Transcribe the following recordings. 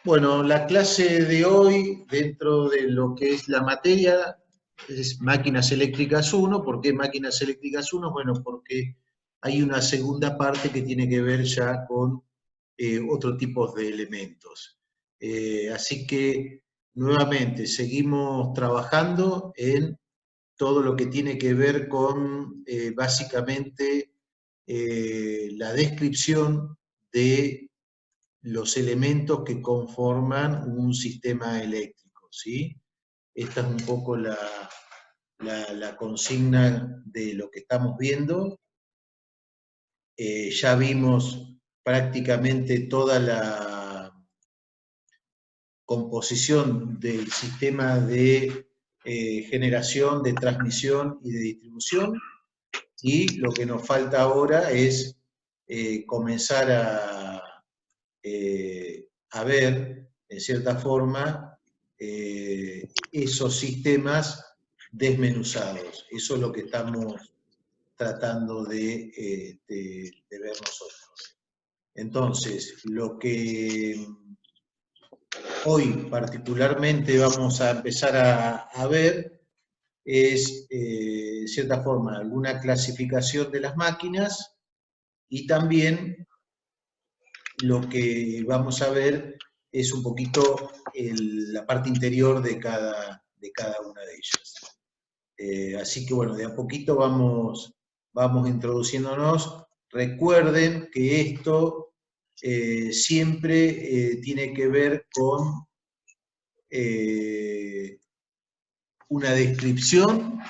Bueno, la clase de hoy, dentro de lo que es la materia, es máquinas eléctricas 1. ¿Por qué máquinas eléctricas 1? Bueno, porque hay una segunda parte que tiene que ver ya con otro tipo de elementos. Así que, nuevamente, seguimos trabajando en todo lo que tiene que ver con, básicamente, la descripción de los elementos que conforman un sistema eléctrico, ¿sí? Esta es un poco la consigna de lo que estamos viendo. Ya vimos prácticamente toda la composición del sistema de generación, de transmisión y de distribución, y lo que nos falta ahora es comenzar a ver, en cierta forma, esos sistemas desmenuzados. Eso es lo que estamos tratando de ver nosotros. Entonces, lo que hoy particularmente vamos a empezar a ver es, de cierta forma, alguna clasificación de las máquinas, y también lo que vamos a ver es un poquito la parte interior de cada una de ellas. Así que bueno, de a poquito vamos introduciéndonos. Recuerden que esto siempre tiene que ver con una descripción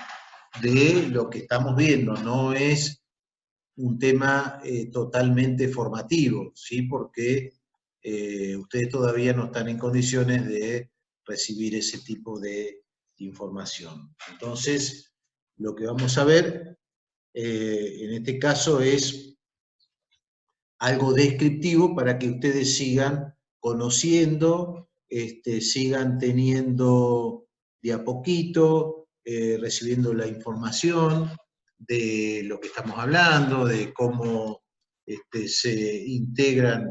de lo que estamos viendo, no es un tema totalmente formativo, ¿sí? Porque ustedes todavía no están en condiciones de recibir ese tipo de información. Entonces, lo que vamos a ver en este caso es algo descriptivo para que ustedes sigan conociendo, sigan teniendo de a poquito, recibiendo la información de lo que estamos hablando, de cómo se integran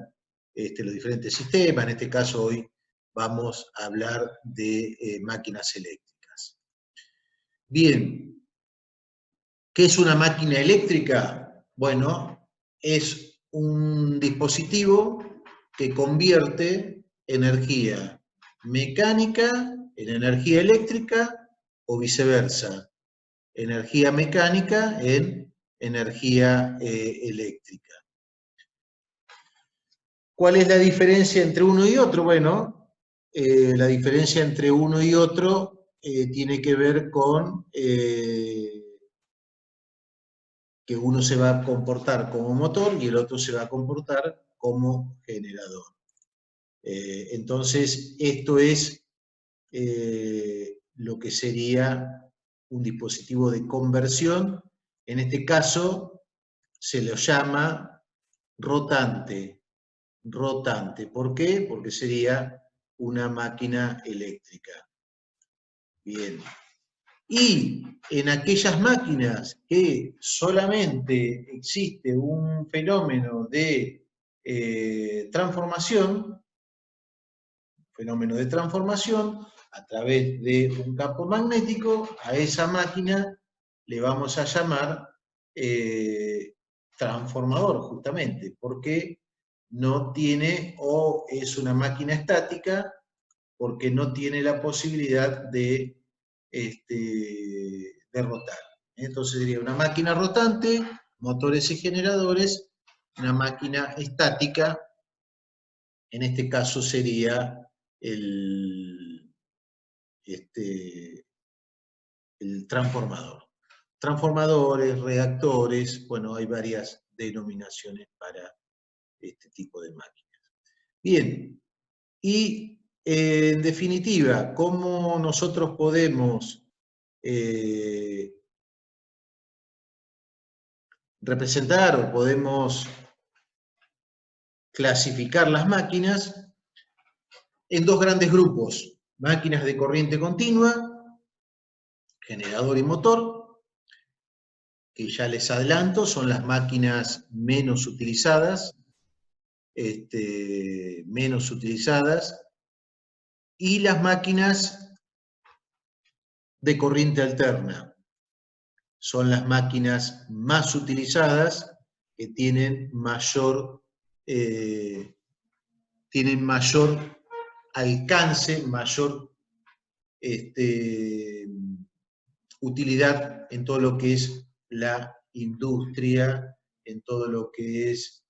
los diferentes sistemas. En este caso hoy vamos a hablar de máquinas eléctricas. Bien, ¿qué es una máquina eléctrica? Bueno, es un dispositivo que convierte energía mecánica en energía eléctrica o viceversa, energía mecánica en energía eléctrica. ¿Cuál es la diferencia entre uno y otro? Bueno, la diferencia entre uno y otro tiene que ver con que uno se va a comportar como motor y el otro se va a comportar como generador. Entonces, esto es lo que sería un dispositivo de conversión. En este caso, se lo llama rotante. Rotante. ¿Por qué? Porque sería una máquina eléctrica. Bien. Y en aquellas máquinas que solamente existe un fenómeno de transformación, a través de un campo magnético, a esa máquina le vamos a llamar transformador, justamente, porque no tiene, o es una máquina estática, porque no tiene la posibilidad de rotar. Entonces sería una máquina rotante, motores y generadores, una máquina estática, en este caso sería el transformador. Transformadores, reactores, bueno, hay varias denominaciones para este tipo de máquinas. Bien, y en definitiva, ¿cómo nosotros podemos representar o podemos clasificar las máquinas en dos grandes grupos? Máquinas de corriente continua, generador y motor, que ya les adelanto, son las máquinas menos utilizadas, Y las máquinas de corriente alterna son las máquinas más utilizadas, que tienen mayor alcance, mayor utilidad en todo lo que es la industria, en todo lo que es,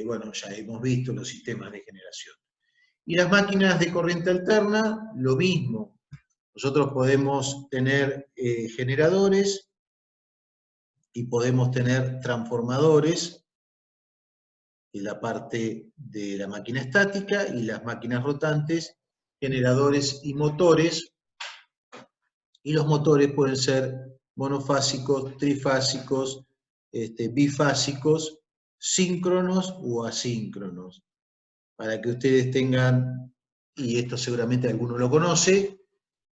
bueno, ya hemos visto los sistemas de generación. Y las máquinas de corriente alterna, lo mismo. Nosotros podemos tener generadores y podemos tener transformadores en la parte de la máquina estática, y las máquinas rotantes, generadores y motores. Y los motores pueden ser monofásicos, trifásicos, bifásicos, síncronos o asíncronos. Para que ustedes tengan, y esto seguramente alguno lo conoce,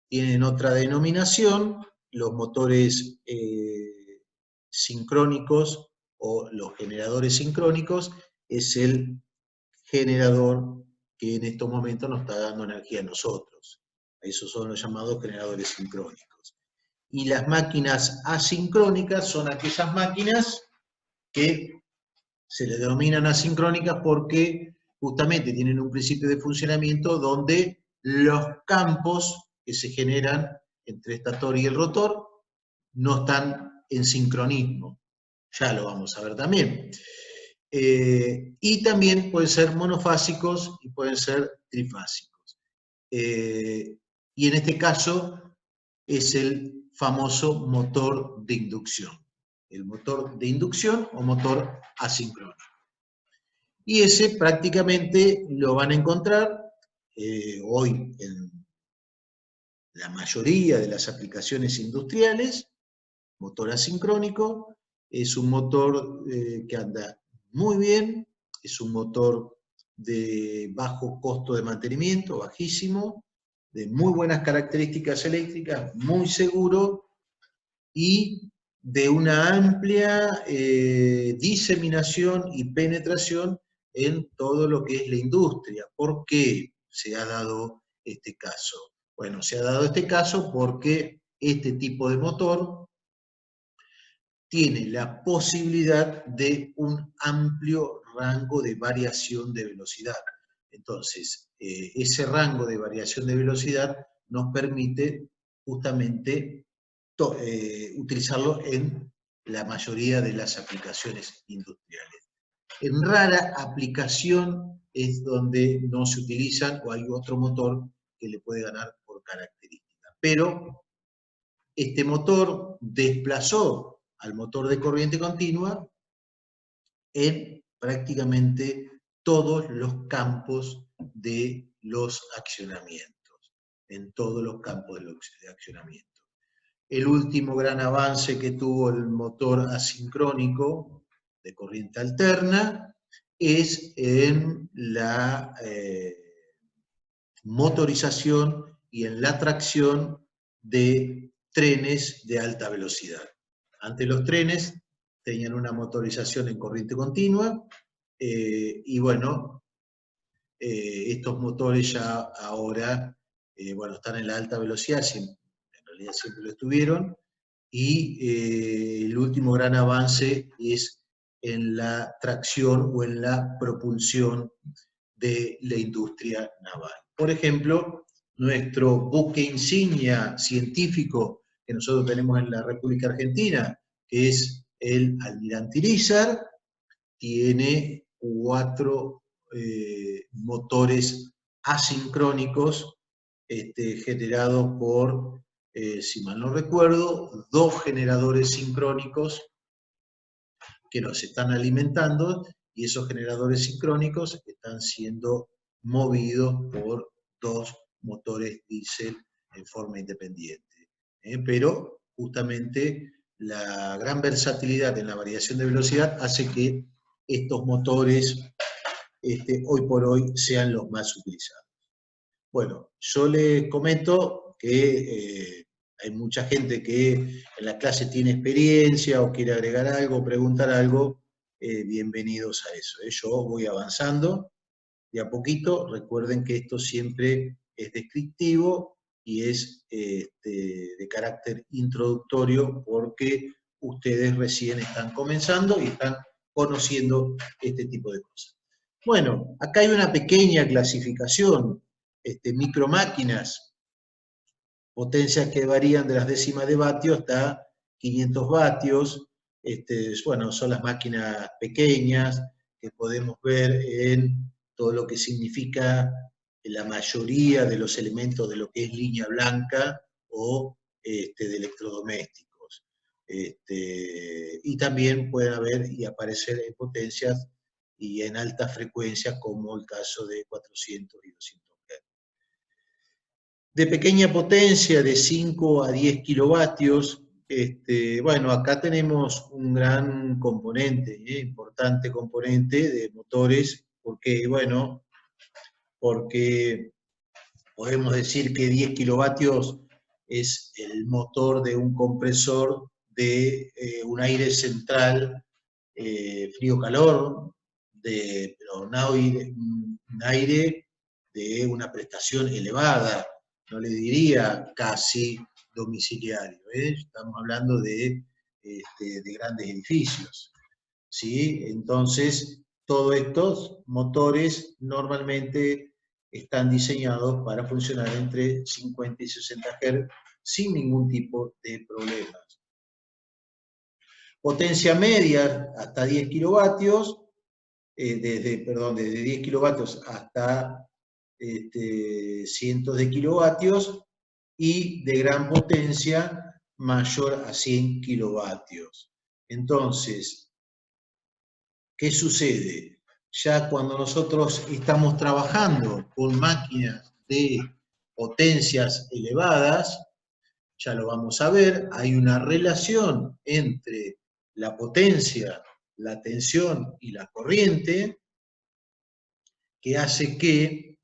tienen otra denominación. Los motores sincrónicos o los generadores sincrónicos es el generador que en estos momentos nos está dando energía a nosotros. Esos son los llamados generadores sincrónicos. Y las máquinas asincrónicas son aquellas máquinas que se les denominan asincrónicas porque justamente tienen un principio de funcionamiento donde los campos que se generan entre el estator y el rotor no están en sincronismo. Ya lo vamos a ver también. Y también pueden ser monofásicos y pueden ser trifásicos. Y en este caso es el famoso motor de inducción. El motor de inducción o motor asincrónico. Y ese prácticamente lo van a encontrar hoy en la mayoría de las aplicaciones industriales. Motor asincrónico es un motor que anda muy bien, es un motor de bajo costo de mantenimiento, bajísimo, de muy buenas características eléctricas, muy seguro y de una amplia diseminación y penetración en todo lo que es la industria. ¿Por qué se ha dado este caso? Bueno, se ha dado este caso porque este tipo de motor tiene la posibilidad de un amplio rango de variación de velocidad. Entonces, ese rango de variación de velocidad nos permite justamente utilizarlo en la mayoría de las aplicaciones industriales. En rara aplicación es donde no se utilizan o hay otro motor que le puede ganar por característica. Pero este motor desplazó al motor de corriente continua en prácticamente todos los campos de los accionamientos, en todos los campos de accionamiento. El último gran avance que tuvo el motor asincrónico de corriente alterna es en la motorización y en la tracción de trenes de alta velocidad. Antes los trenes tenían una motorización en corriente continua y bueno, estos motores ya ahora bueno, están en la alta velocidad, en realidad siempre lo estuvieron, y el último gran avance es en la tracción o en la propulsión de la industria naval. Por ejemplo, nuestro buque insignia científico que nosotros tenemos en la República Argentina, que es el Almirante Irizar, tiene 4 motores asincrónicos generados por, si mal no recuerdo, 2 generadores sincrónicos que nos están alimentando, y esos generadores sincrónicos están siendo movidos por 2 motores diésel en forma independiente. Pero justamente la gran versatilidad en la variación de velocidad hace que estos motores hoy por hoy sean los más utilizados. Bueno, yo les comento que hay mucha gente que en la clase tiene experiencia o quiere agregar algo, preguntar algo, bienvenidos a eso. Yo voy avanzando de a poquito. Recuerden que esto siempre es descriptivo y es de carácter introductorio porque ustedes recién están comenzando y están conociendo este tipo de cosas. Bueno, acá hay una pequeña clasificación, micromáquinas, potencias que varían de las décimas de vatio hasta 500 vatios. Bueno, son las máquinas pequeñas que podemos ver en todo lo que significa la mayoría de los elementos de lo que es línea blanca o de electrodomésticos. Y también pueden haber y aparecer en potencias y en altas frecuencias, como el caso de 400 y 200 Hz. De pequeña potencia, de 5 a 10 kilovatios, bueno, acá tenemos un gran componente, importante componente de motores, porque, bueno, porque podemos decir que 10 kilovatios es el motor de un compresor de un aire central, frío-calor, pero un aire de una prestación elevada, no le diría casi domiciliario, estamos hablando de grandes edificios, ¿sí? Entonces, todos estos motores normalmente están diseñados para funcionar entre 50 y 60 Hz sin ningún tipo de problemas. Potencia media hasta 10 kilovatios, desde 10 kilovatios hasta cientos de kilovatios, y de gran potencia mayor a 100 kilovatios. Entonces, ¿qué sucede? Ya cuando nosotros estamos trabajando con máquinas de potencias elevadas, ya lo vamos a ver, hay una relación entre la potencia, la tensión y la corriente que hace que,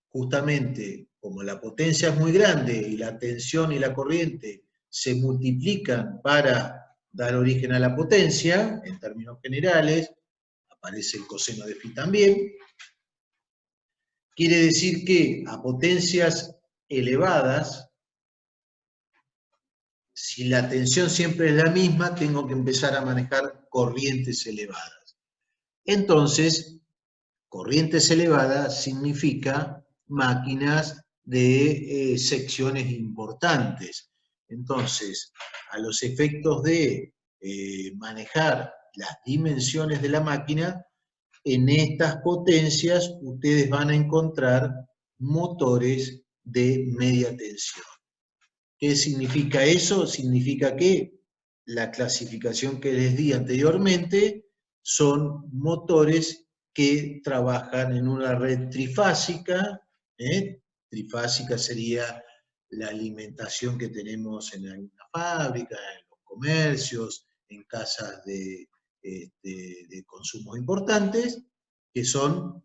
justamente, como la potencia es muy grande y la tensión y la corriente se multiplican para dar origen a la potencia, en términos generales, aparece el coseno de phi también, quiere decir que a potencias elevadas, si la tensión siempre es la misma, tengo que empezar a manejar corrientes elevadas. Entonces, corrientes elevadas significa máquinas de secciones importantes. Entonces, a los efectos de manejar las dimensiones de la máquina, en estas potencias ustedes van a encontrar motores de media tensión. ¿Qué significa eso? Significa que la clasificación que les di anteriormente son motores que trabajan en una red trifásica. Trifásica sería la alimentación que tenemos en alguna fábrica, en los comercios, en casas de consumos importantes, que son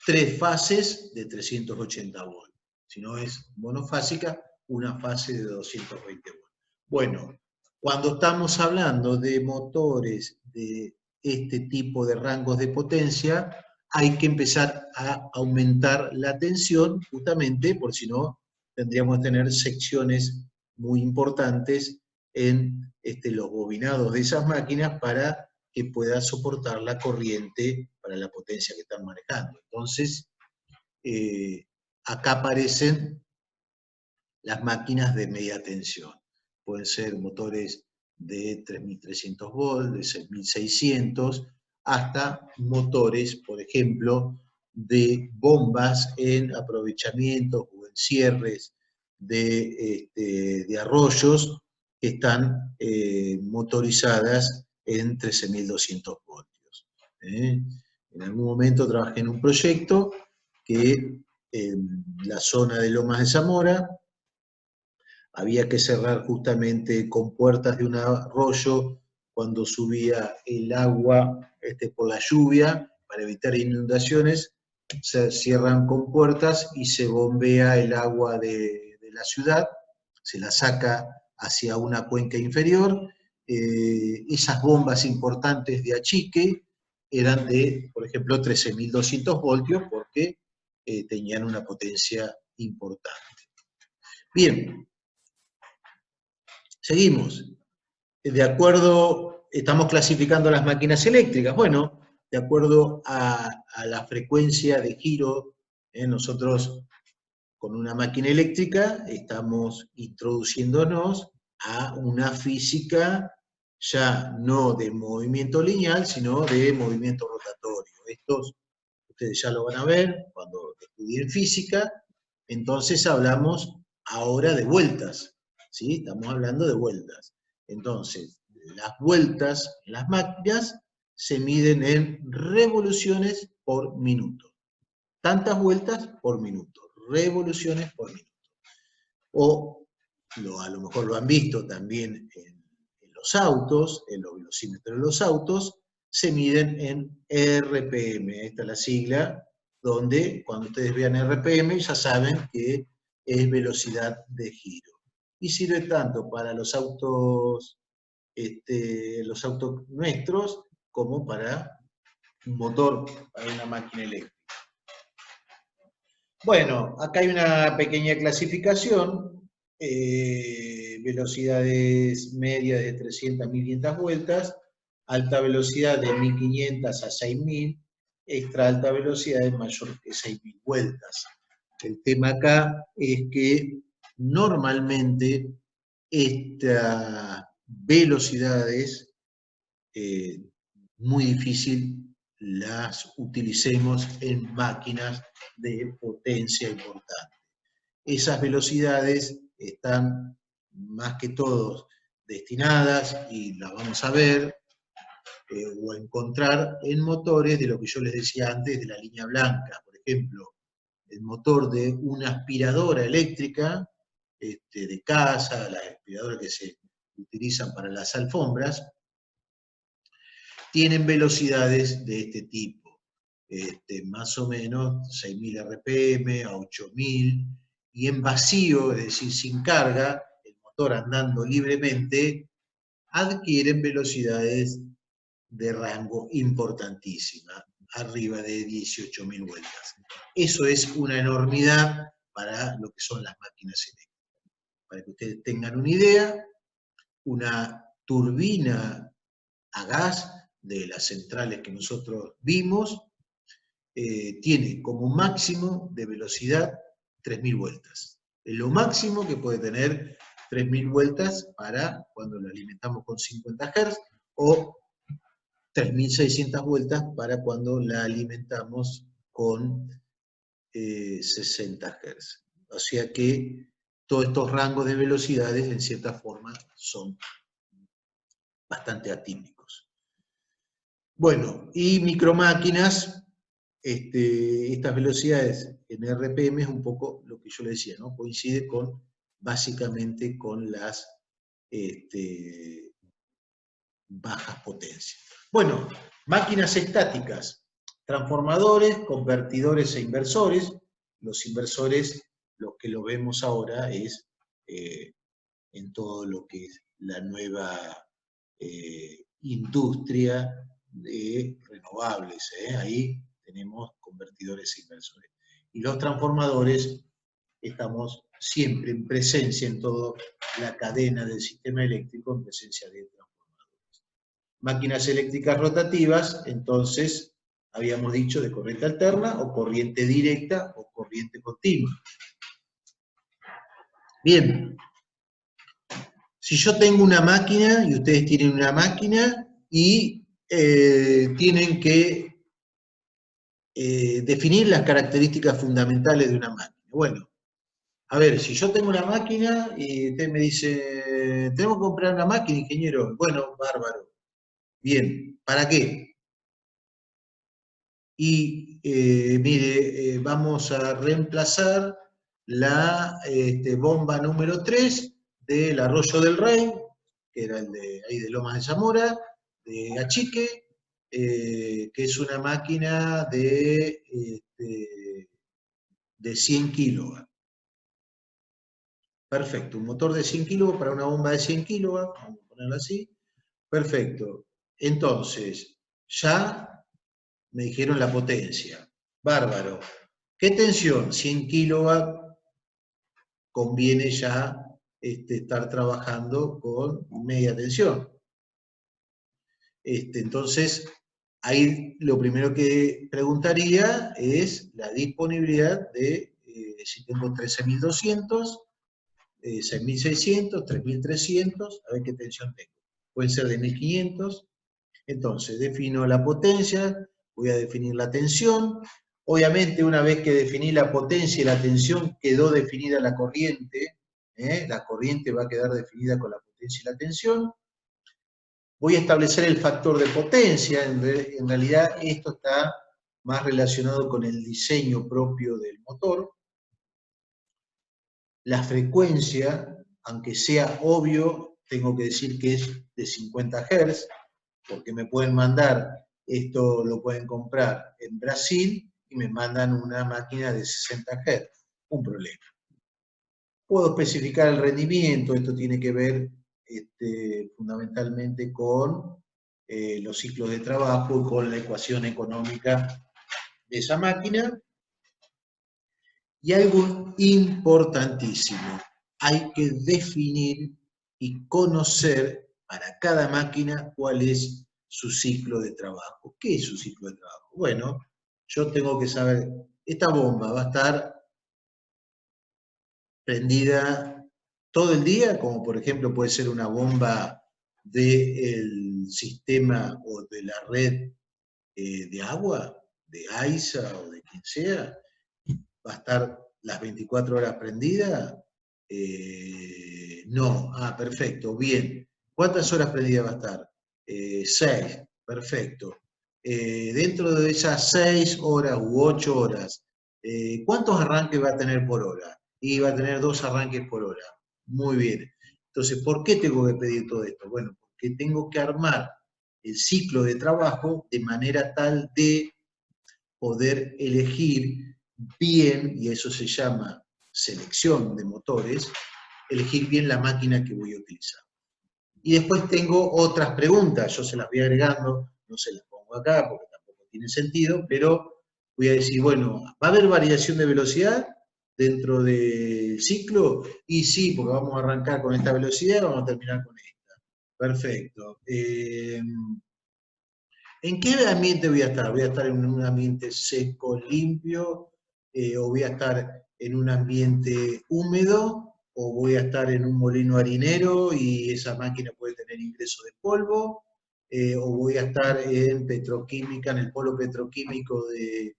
3 fases de 380 volts. Si no es monofásica, una fase de 220 volts. Bueno, cuando estamos hablando de motores de este tipo de rangos de potencia, hay que empezar a aumentar la tensión, justamente, por si no, tendríamos que tener secciones muy importantes en los bobinados de esas máquinas para que pueda soportar la corriente para la potencia que están manejando. Entonces, acá aparecen las máquinas de media tensión. Pueden ser motores de 3.300 volts, de 6.600, hasta motores, por ejemplo, de bombas en aprovechamiento o en cierres de arroyos que están motorizadas en 13.200 voltios. En algún momento trabajé en un proyecto que en la zona de Lomas de Zamora había que cerrar justamente con puertas de un arroyo cuando subía el agua por la lluvia para evitar inundaciones. Se cierran con puertas y se bombea el agua de la ciudad, se la saca hacia una cuenca inferior. Esas bombas importantes de achique eran de, por ejemplo, 13.200 voltios porque tenían una potencia importante. Bien, seguimos. De acuerdo, estamos clasificando las máquinas eléctricas. Bueno, de acuerdo a la frecuencia de giro, nosotros con una máquina eléctrica estamos introduciéndonos a una física ya no de movimiento lineal, sino de movimiento rotatorio. Estos ustedes ya lo van a ver cuando estudien física. Entonces hablamos ahora de vueltas, ¿sí? Estamos hablando de vueltas. Entonces, las vueltas en las máquinas se miden en revoluciones por minuto. Tantas vueltas por minuto, revoluciones por minuto. O a lo mejor lo han visto también en los autos, en los velocímetros de los autos, se miden en RPM. Esta es la sigla donde cuando ustedes vean RPM ya saben que es velocidad de giro. Y sirve tanto para los autos nuestros como para un motor, para una máquina eléctrica. Bueno, acá hay una pequeña clasificación, velocidades medias de 300 a 1500 vueltas, alta velocidad de 1500 a 6000, extra alta velocidad de mayor que 6000 vueltas. El tema acá es que normalmente estas velocidades, muy difícil las utilicemos en máquinas de potencia importante. Esas velocidades están más que todo destinadas, y las vamos a ver o a encontrar en motores de lo que yo les decía antes de la línea blanca. Por ejemplo, el motor de una aspiradora eléctrica de casa, las aspiradoras que se utilizan para las alfombras, tienen velocidades de este tipo, más o menos 6.000 RPM a 8.000, y en vacío, es decir, sin carga, el motor andando libremente, adquieren velocidades de rango importantísima, arriba de 18.000 vueltas. Eso es una enormidad para lo que son las máquinas eléctricas. Para que ustedes tengan una idea, una turbina a gas de las centrales que nosotros vimos, tiene como máximo de velocidad 3.000 vueltas. Es lo máximo que puede tener 3.000 vueltas para cuando lo alimentamos con 50 Hz, o 3.600 vueltas para cuando la alimentamos con 60 Hz. O sea que todos estos rangos de velocidades, en cierta forma, son bastante atípicos. Bueno, y micromáquinas, estas velocidades en RPM es un poco lo que yo le decía, ¿no? Coincide básicamente con las bajas potencias. Bueno, máquinas estáticas, transformadores, convertidores e inversores. Los inversores, lo que lo vemos ahora es en todo lo que es la nueva industria de renovables. Ahí tenemos convertidores e inversores. Y los transformadores, estamos siempre en presencia en toda la cadena del sistema eléctrico, en presencia de transformadores. Máquinas eléctricas rotativas, entonces, habíamos dicho de corriente alterna, o corriente directa, o corriente continua. Bien. Si yo tengo una máquina, y ustedes tienen una máquina, y tienen que definir las características fundamentales de una máquina. Bueno, a ver, si yo tengo una máquina y usted me dice, tenemos que comprar una máquina, ingeniero. Bueno, bárbaro. Bien, ¿para qué? Y mire, vamos a reemplazar la bomba número 3 del Arroyo del Rey, que era el de ahí de Lomas de Zamora, de Achique, que es una máquina de 100 kilowatts. Perfecto, un motor de 100 kilowatts para una bomba de 100 kilowatts, vamos a ponerlo así. Perfecto. Entonces, ya me dijeron la potencia. Bárbaro. ¿Qué tensión? 100 kilowatts conviene ya estar trabajando con media tensión. Entonces, ahí lo primero que preguntaría es la disponibilidad de, si tengo 13.200, 6.600, 3.300, a ver qué tensión tengo. Pueden ser de 1.500. Entonces, defino la potencia, voy a definir la tensión. Obviamente, una vez que definí la potencia y la tensión, quedó definida la corriente. La corriente va a quedar definida con la potencia y la tensión. Voy a establecer el factor de potencia. En realidad, esto está más relacionado con el diseño propio del motor. La frecuencia, aunque sea obvio, tengo que decir que es de 50 Hz, porque me pueden mandar, esto lo pueden comprar en Brasil, y me mandan una máquina de 60 Hz. Un problema. Puedo especificar el rendimiento, esto tiene que ver fundamentalmente con los ciclos de trabajo y con la ecuación económica de esa máquina. Y algo importantísimo, hay que definir y conocer para cada máquina cuál es su ciclo de trabajo. ¿Qué es su ciclo de trabajo? Bueno, yo tengo que saber, esta bomba va a estar prendida todo el día, como por ejemplo puede ser una bomba del sistema o de la red de agua, de AISA o de quien sea, va a estar las 24 horas prendida. No, perfecto, bien. ¿Cuántas horas prendida va a estar? 6, perfecto. Dentro de esas 6 horas u 8 horas, ¿cuántos arranques va a tener por hora? Y va a tener 2 arranques por hora. Muy bien. Entonces, ¿por qué tengo que pedir todo esto? Bueno, porque tengo que armar el ciclo de trabajo de manera tal de poder elegir bien, y eso se llama selección de motores, elegir bien la máquina que voy a utilizar. Y después tengo otras preguntas, yo se las voy agregando, no se las pongo acá porque tampoco tiene sentido, pero voy a decir, bueno, ¿va a haber variación de velocidad dentro del ciclo? Y sí, porque vamos a arrancar con esta velocidad y vamos a terminar con esta. Perfecto. ¿En qué ambiente voy a estar? ¿Voy a estar en un ambiente seco, limpio? ¿O voy a estar en un ambiente húmedo? ¿O voy a estar en un molino harinero y esa máquina puede tener ingreso de polvo? ¿O voy a estar en petroquímica, en el polo petroquímico de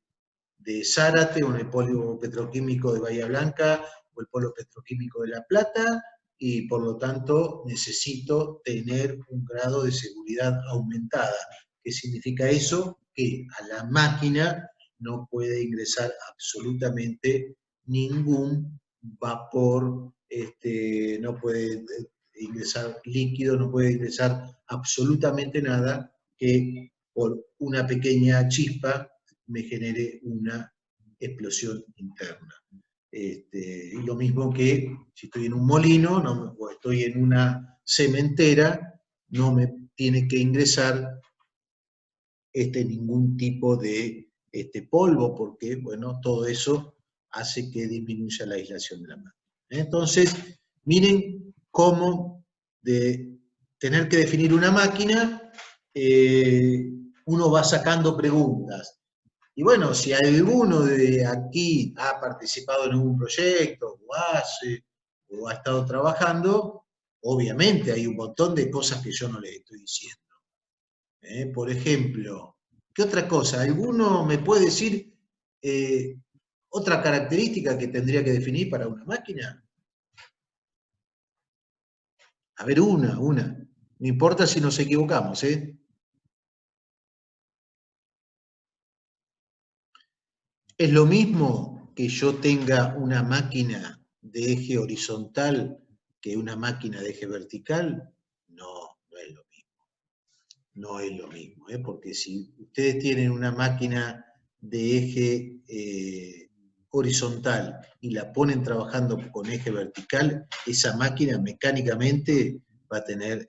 Zárate, o en el polo petroquímico de Bahía Blanca, o el polo petroquímico de La Plata? Y por lo tanto necesito tener un grado de seguridad aumentada. ¿Qué significa eso? Que a la máquina no puede ingresar absolutamente ningún vapor, no puede ingresar líquido, no puede ingresar absolutamente nada que por una pequeña chispa me genere una explosión interna. Y lo mismo que si estoy en un molino o estoy en una cementera, no me tiene que ingresar ningún tipo de polvo, porque bueno, todo eso hace que disminuya la aislación de la máquina. Entonces, miren cómo de tener que definir una máquina, uno va sacando preguntas. Y bueno, si alguno de aquí ha participado en un proyecto, o hace, o ha estado trabajando, obviamente hay un montón de cosas que yo no les estoy diciendo. Por ejemplo, ¿qué otra cosa? ¿Alguno me puede decir otra característica que tendría que definir para una máquina? A ver, una. No importa si nos equivocamos, ¿eh? ¿Es lo mismo que yo tenga una máquina de eje horizontal que una máquina de eje vertical? No, no es lo mismo. No es lo mismo, porque si ustedes tienen una máquina de eje horizontal y la ponen trabajando con eje vertical, esa máquina mecánicamente va a tener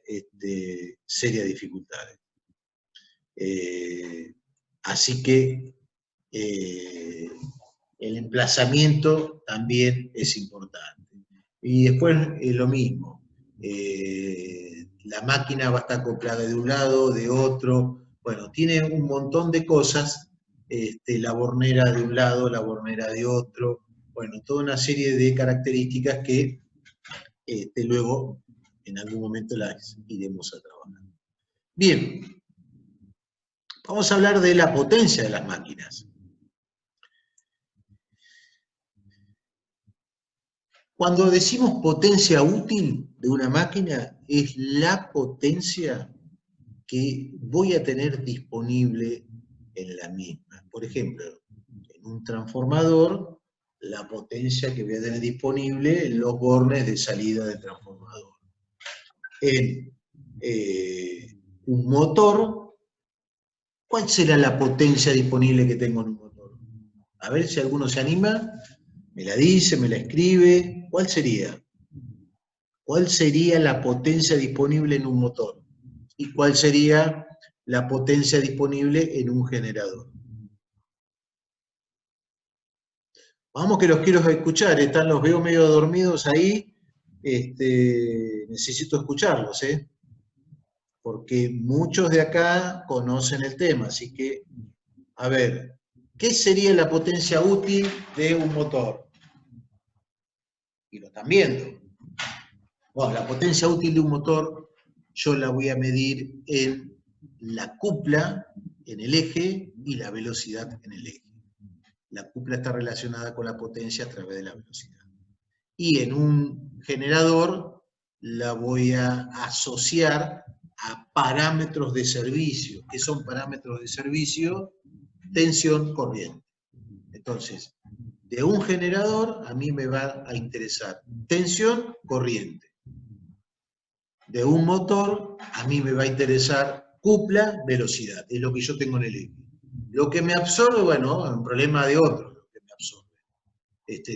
serias dificultades. Así que el emplazamiento también es importante. Y después lo mismo. La máquina va a estar acoplada de un lado, de otro. Bueno, tiene un montón de cosas. La bornera de un lado, la bornera de otro. Bueno, toda una serie de características que luego en algún momento las iremos a trabajar. Bien, vamos a hablar de la potencia de las máquinas. Cuando decimos potencia útil de una máquina, es la potencia que voy a tener disponible en la misma. Por ejemplo, en un transformador, la potencia que voy a tener disponible en los bornes de salida del transformador. En un motor, ¿cuál será la potencia disponible que tengo en un motor? A ver si alguno se anima, me la dice, me la escribe. ¿Cuál sería? ¿Cuál sería la potencia disponible en un motor? ¿Y cuál sería la potencia disponible en un generador? Vamos que los quiero escuchar, los veo medio dormidos ahí, necesito escucharlos, porque muchos de acá conocen el tema, así que, a ver, ¿qué sería la potencia útil de un motor? Y lo están viendo. Bueno, la potencia útil de un motor yo la voy a medir en la cupla, en el eje, y la velocidad en el eje. La cupla está relacionada con la potencia a través de la velocidad. Y en un generador la voy a asociar a parámetros de servicio. ¿Qué son parámetros de servicio? Tensión, corriente. Entonces, de un generador a mí me va a interesar tensión, corriente. De un motor a mí me va a interesar cupla, velocidad. Es lo que yo tengo en el eje. Lo que me absorbe, bueno, es un problema de otro, lo que me absorbe.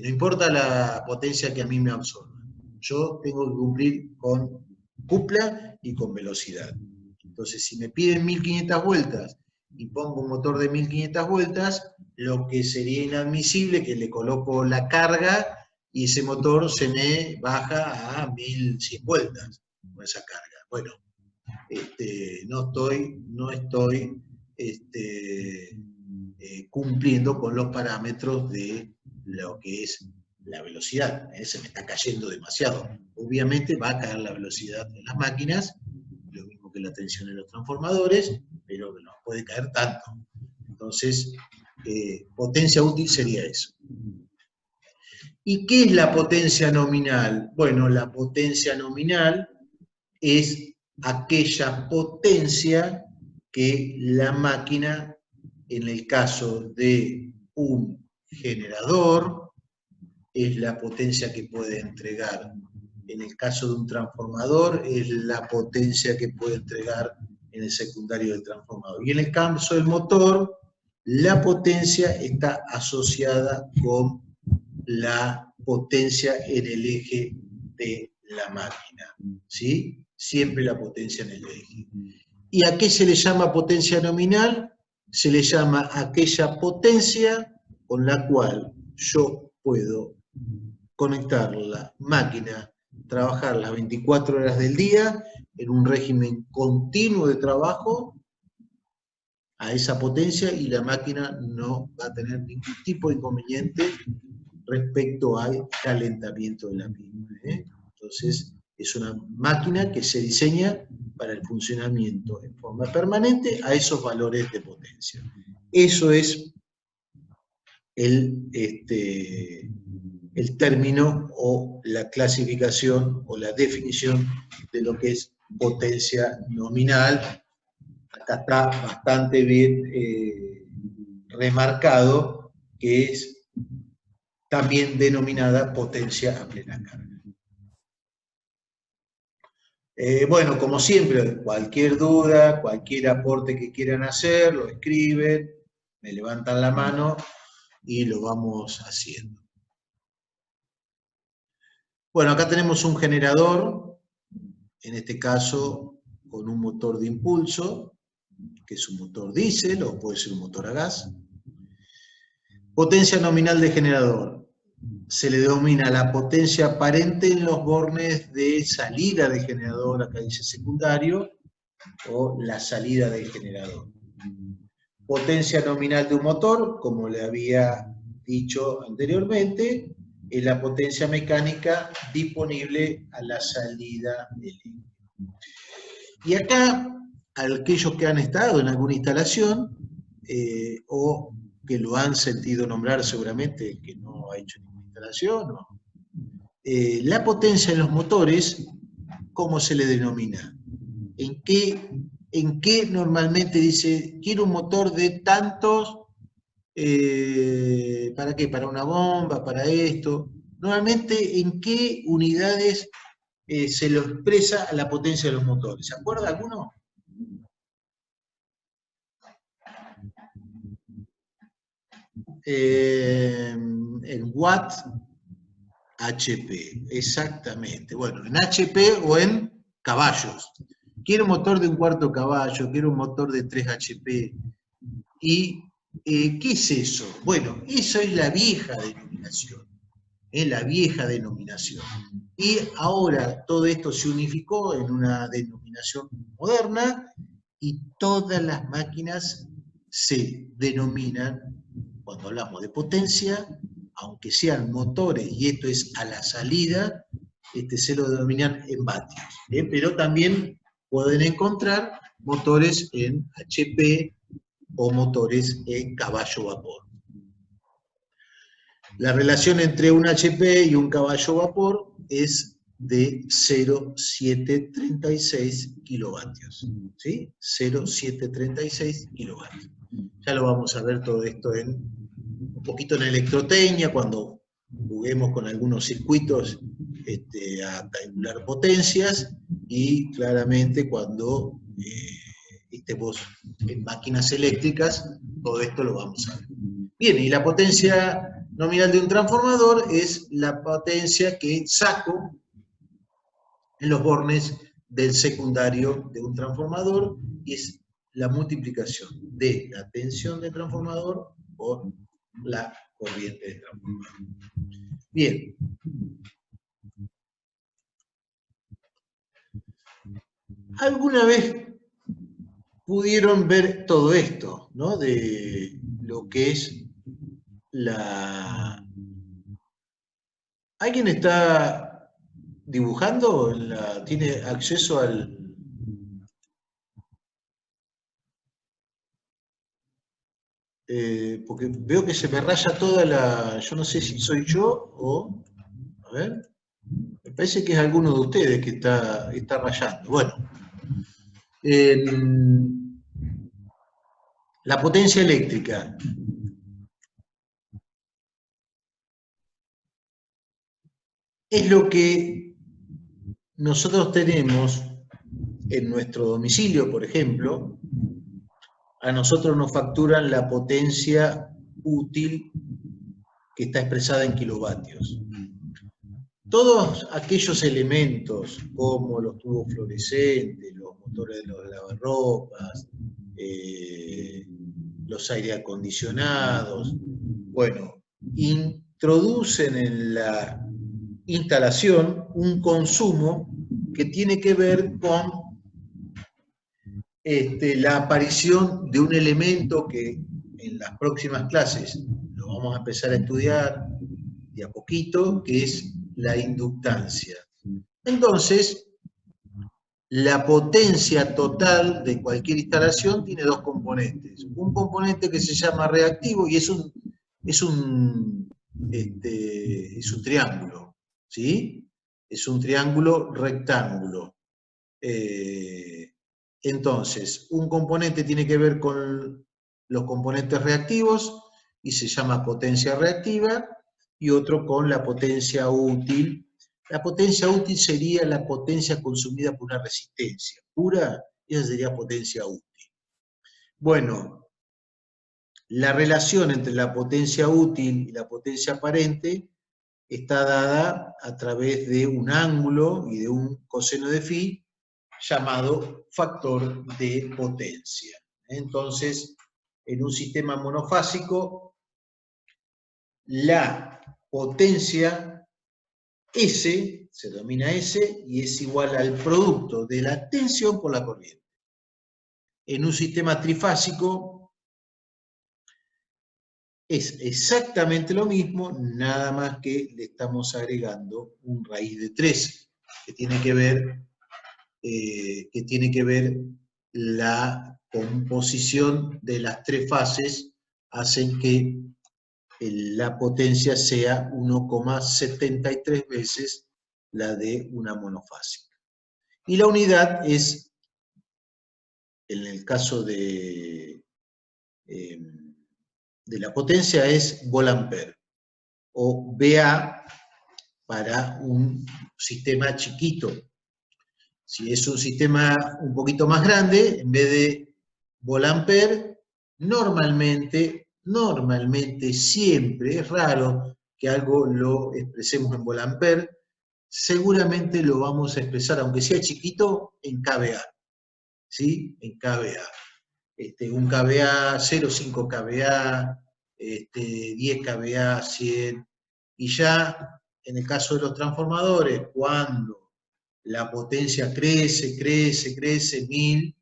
No importa la potencia que a mí me absorba. Yo tengo que cumplir con cupla y con velocidad. Entonces, si me piden 1500 vueltas y pongo un motor de 1500 vueltas, lo que sería inadmisible es que le coloco la carga y ese motor se me baja a 1100 vueltas con esa carga. Bueno, no estoy cumpliendo con los parámetros de lo que es la velocidad, se me está cayendo demasiado. Obviamente va a caer la velocidad en las máquinas, lo mismo que la tensión en los transformadores, pero no puede caer tanto. Entonces, potencia útil sería eso. ¿Y qué es la potencia nominal? Bueno, la potencia nominal es aquella potencia que la máquina, en el caso de un generador, es la potencia que puede entregar. En el caso de un transformador, es la potencia que puede entregar en el secundario del transformador. Y en el caso del motor, la potencia está asociada con la potencia en el eje de la máquina, ¿sí? Siempre la potencia en el eje. ¿Y a qué se le llama potencia nominal? Se le llama aquella potencia con la cual yo puedo conectar la máquina, trabajar las 24 horas del día en un régimen continuo de trabajo a esa potencia y la máquina no va a tener ningún tipo de inconveniente respecto al calentamiento de la misma. Entonces, es una máquina que se diseña para el funcionamiento en forma permanente a esos valores de potencia. Eso es el término o la clasificación o la definición de lo que es potencia nominal. Acá está bastante bien remarcado que es también denominada potencia a plena carga. Bueno, como siempre, cualquier duda, cualquier aporte que quieran hacer, lo escriben, me levantan la mano y lo vamos haciendo. Bueno, acá tenemos un generador, en este caso con un motor de impulso, que es un motor diésel o puede ser un motor a gas. Potencia nominal de generador. se le denomina la potencia aparente en los bornes de salida del generador, acá dice secundario, o la salida del generador. Potencia nominal de un motor, como le había dicho anteriormente, es la potencia mecánica disponible a la salida eléctrica. Y acá, aquellos que han estado en alguna instalación, o que lo han sentido nombrar seguramente, el que no ha hecho ninguna instalación, la potencia en los motores, ¿cómo se le denomina? ¿En qué normalmente dice, quiero un motor de tantos, ¿para qué? ¿Para una bomba? ¿Para esto? Normalmente, ¿en qué unidades se lo expresa a la potencia de los motores? ¿Se acuerda alguno? En watt HP, exactamente. Bueno, en HP o en caballos. Quiero un motor de 1/4 caballo, quiero un motor de 3 HP. ¿Y qué es eso? Bueno, eso es la vieja denominación. Es la vieja denominación. Y ahora todo esto se unificó en una denominación moderna y todas las máquinas se denominan, cuando hablamos de potencia, aunque sean motores, y esto es a la salida, se lo denominan en vatios. Pero también pueden encontrar motores en HP o motores en caballo vapor. La relación entre un HP y un caballo vapor es de 0,736 kilovatios. ¿Sí? 0,736 kilovatios. Ya lo vamos a ver todo esto un poquito en electrotecnia, cuando juguemos con algunos circuitos a calcular potencias, y claramente cuando estemos en máquinas eléctricas, todo esto lo vamos a ver. Bien, y la potencia nominal de un transformador es la potencia que saco en los bornes del secundario de un transformador, y es la multiplicación de la tensión del transformador por la corriente del transformador. Bien. ¿Alguna vez pudieron ver todo esto, ¿no? De lo que es la... ¿Alguien está dibujando? ¿Tiene acceso al...? Porque veo que se me raya toda la... Yo no sé si soy yo o... A ver. Me parece que es alguno de ustedes que está rayando. Bueno. La potencia eléctrica. Es lo que nosotros tenemos en nuestro domicilio, por ejemplo. A nosotros nos facturan la potencia útil que está expresada en kilovatios. Todos aquellos elementos, como los tubos fluorescentes, los motores de los lavarropas, los aire acondicionados, bueno, introducen en la instalación un consumo que tiene que ver con la aparición de un elemento que en las próximas clases lo vamos a empezar a estudiar de a poquito, que es la inductancia. Entonces, la potencia total de cualquier instalación tiene dos componentes. Un componente que se llama reactivo y es un triángulo, ¿sí? Es un triángulo rectángulo. Entonces, un componente tiene que ver con los componentes reactivos y se llama potencia reactiva, y otro con la potencia útil. La potencia útil sería la potencia consumida por una resistencia pura, esa sería potencia útil. Bueno, la relación entre la potencia útil y la potencia aparente está dada a través de un ángulo y de un coseno de phi llamado factor de potencia. Entonces, en un sistema monofásico, la potencia S, se denomina S, y es igual al producto de la tensión por la corriente. En un sistema trifásico es exactamente lo mismo, nada más que le estamos agregando un raíz de 3, que tiene que ver la composición de las tres fases, hacen que la potencia sea 1,73 veces la de una monofásica. Y la unidad es, en el caso de la potencia, es Volt-Ampere, o VA para un sistema chiquito. Si es un sistema un poquito más grande, en vez de Volt-Ampere, normalmente siempre, es raro que algo lo expresemos en Volt-Ampere, seguramente lo vamos a expresar, aunque sea chiquito, en kVA, ¿sí? En kVA. Un kVA, 0,5 kVA, 10 kVA, 100, y ya en el caso de los transformadores, cuando la potencia crece, 1000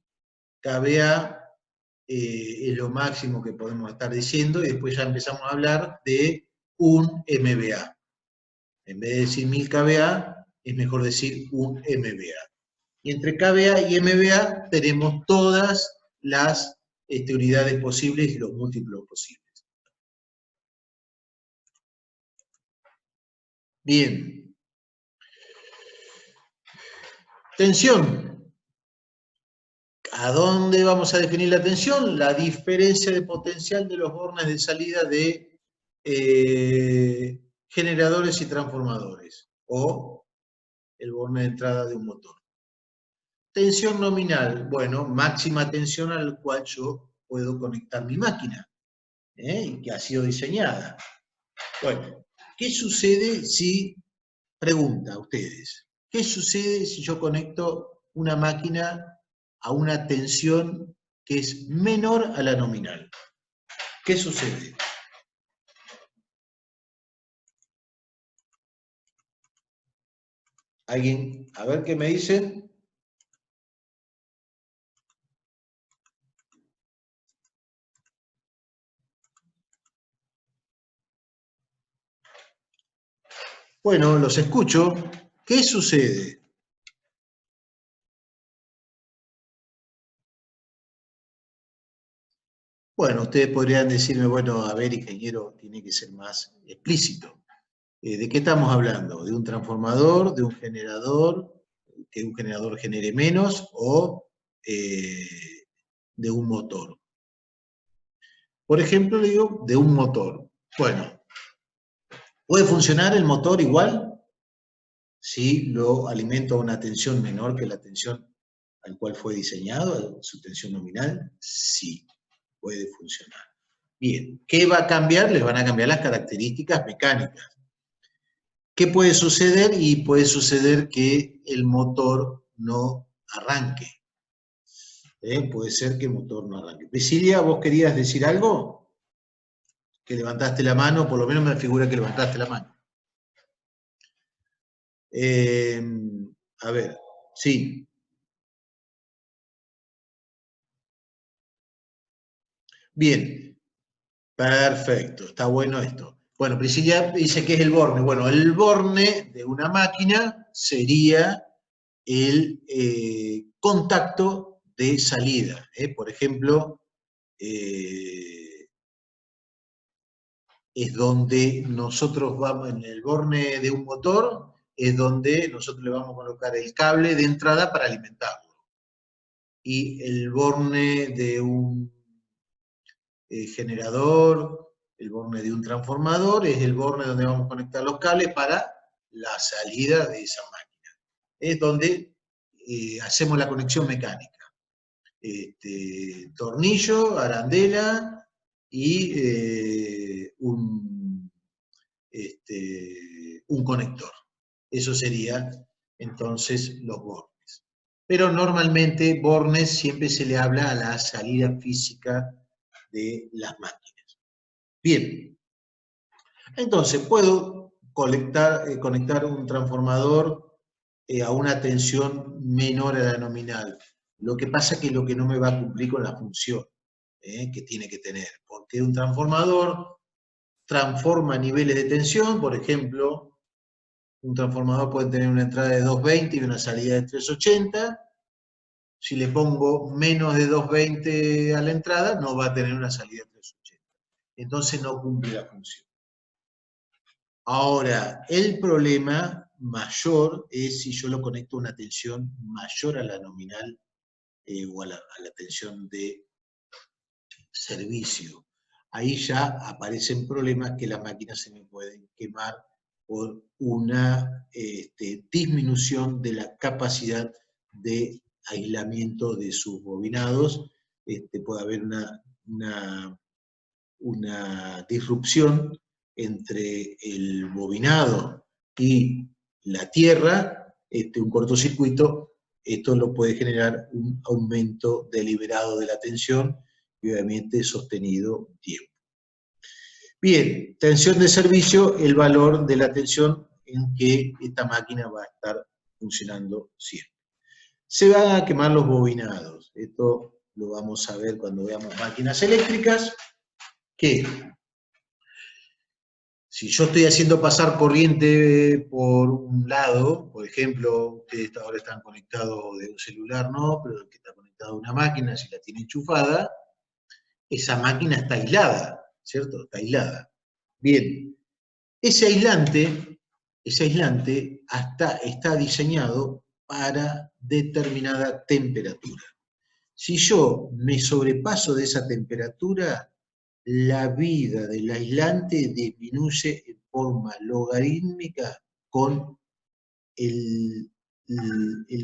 kVA es lo máximo que podemos estar diciendo, y después ya empezamos a hablar de un MVA. En vez de decir 1000 kVA, es mejor decir un MVA. Y entre kVA y MVA tenemos todas las unidades posibles y los múltiplos posibles. Bien. Tensión. ¿A dónde vamos a definir la tensión? La diferencia de potencial de los bornes de salida de generadores y transformadores, o el borne de entrada de un motor. Tensión nominal, bueno, máxima tensión al cual yo puedo conectar mi máquina, y que ha sido diseñada. Bueno, ¿qué sucede si, pregunta a ustedes, qué sucede si yo conecto una máquina a una tensión que es menor a la nominal? ¿Qué sucede? ¿Alguien? A ver qué me dicen. Bueno, los escucho. ¿Qué sucede? Bueno, ustedes podrían decirme, bueno, a ver, ingeniero, tiene que ser más explícito. ¿De qué estamos hablando? ¿De un transformador, de un generador, que un generador genere menos, o de un motor? Por ejemplo, le digo, de un motor. Bueno, ¿puede funcionar el motor igual si lo alimento a una tensión menor que la tensión al cual fue diseñado, su tensión nominal? Sí, puede funcionar. Bien, ¿qué va a cambiar? Les van a cambiar las características mecánicas. ¿Qué puede suceder? Y puede suceder que el motor no arranque. Puede ser que el motor no arranque. Priscilia, ¿vos querías decir algo? Que levantaste la mano, por lo menos me figura que levantaste la mano. A ver, sí. Bien, perfecto, está bueno esto. Bueno, Priscilia dice que es el borne. Bueno, el borne de una máquina sería el contacto de salida. Por ejemplo, es donde nosotros vamos, en el borne de un motor, es donde nosotros le vamos a colocar el cable de entrada para alimentarlo. Y el borne de un generador, el borne de un transformador, es el borne donde vamos a conectar los cables para la salida de esa máquina. Es donde hacemos la conexión mecánica. Tornillo, arandela y un conector. Eso sería entonces los bornes. Pero normalmente bornes siempre se le habla a la salida física de las máquinas. Bien, entonces puedo conectar un transformador a una tensión menor a la nominal. Lo que pasa es que lo que no me va a cumplir con la función que tiene que tener, porque un transformador transforma niveles de tensión, por ejemplo, un transformador puede tener una entrada de 220 y una salida de 380. Si le pongo menos de 220 a la entrada, no va a tener una salida de 380. Entonces no cumple la función. Ahora, el problema mayor es si yo lo conecto a una tensión mayor a la nominal o a la tensión de servicio. Ahí ya aparecen problemas que las máquinas se me pueden quemar por una disminución de la capacidad de aislamiento de sus bobinados. Puede haber una disrupción entre el bobinado y la tierra, un cortocircuito. Esto lo puede generar un aumento deliberado de la tensión y obviamente sostenido tiempo. Bien, tensión de servicio, el valor de la tensión en que esta máquina va a estar funcionando siempre. Se van a quemar los bobinados. Esto lo vamos a ver cuando veamos máquinas eléctricas, que si yo estoy haciendo pasar corriente por un lado, por ejemplo, ustedes ahora están conectados de un celular, no, pero el que está conectado a una máquina, si la tiene enchufada, esa máquina está aislada, ¿cierto? Está aislada. Bien, ese aislante está diseñado para determinada temperatura. Si yo me sobrepaso de esa temperatura, la vida del aislante disminuye en forma logarítmica con el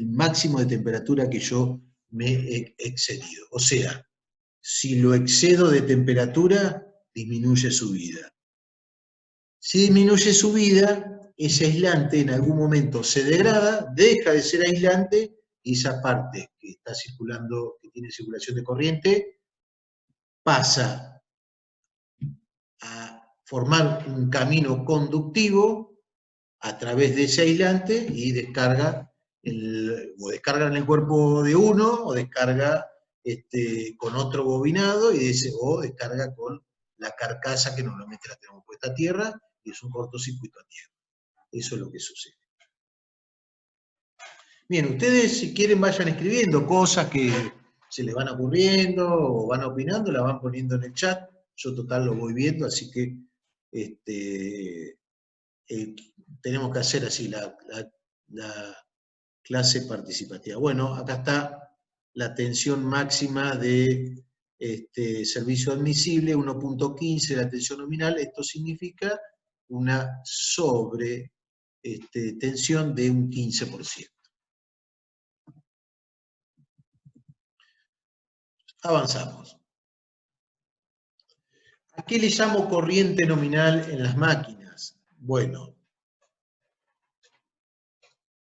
máximo de temperatura que yo me he excedido. O sea, si lo excedo de temperatura, disminuye su vida. Si disminuye su vida, ese aislante en algún momento se degrada, deja de ser aislante y esa parte que está circulando, que tiene circulación de corriente, pasa a formar un camino conductivo a través de ese aislante y descarga en el cuerpo de uno, o descarga con otro bobinado, o descarga con la carcasa que normalmente la tenemos puesta a tierra, y es un cortocircuito a tierra. Eso es lo que sucede. Bien, ustedes si quieren vayan escribiendo cosas que se les van ocurriendo o van opinando, las van poniendo en el chat. Yo total lo voy viendo, así que tenemos que hacer así la clase participativa. Bueno, acá está la tensión máxima de servicio admisible, 1.15 la tensión nominal. Esto significa una tensión de un 15%. Avanzamos. ¿A qué le llamo corriente nominal en las máquinas? Bueno,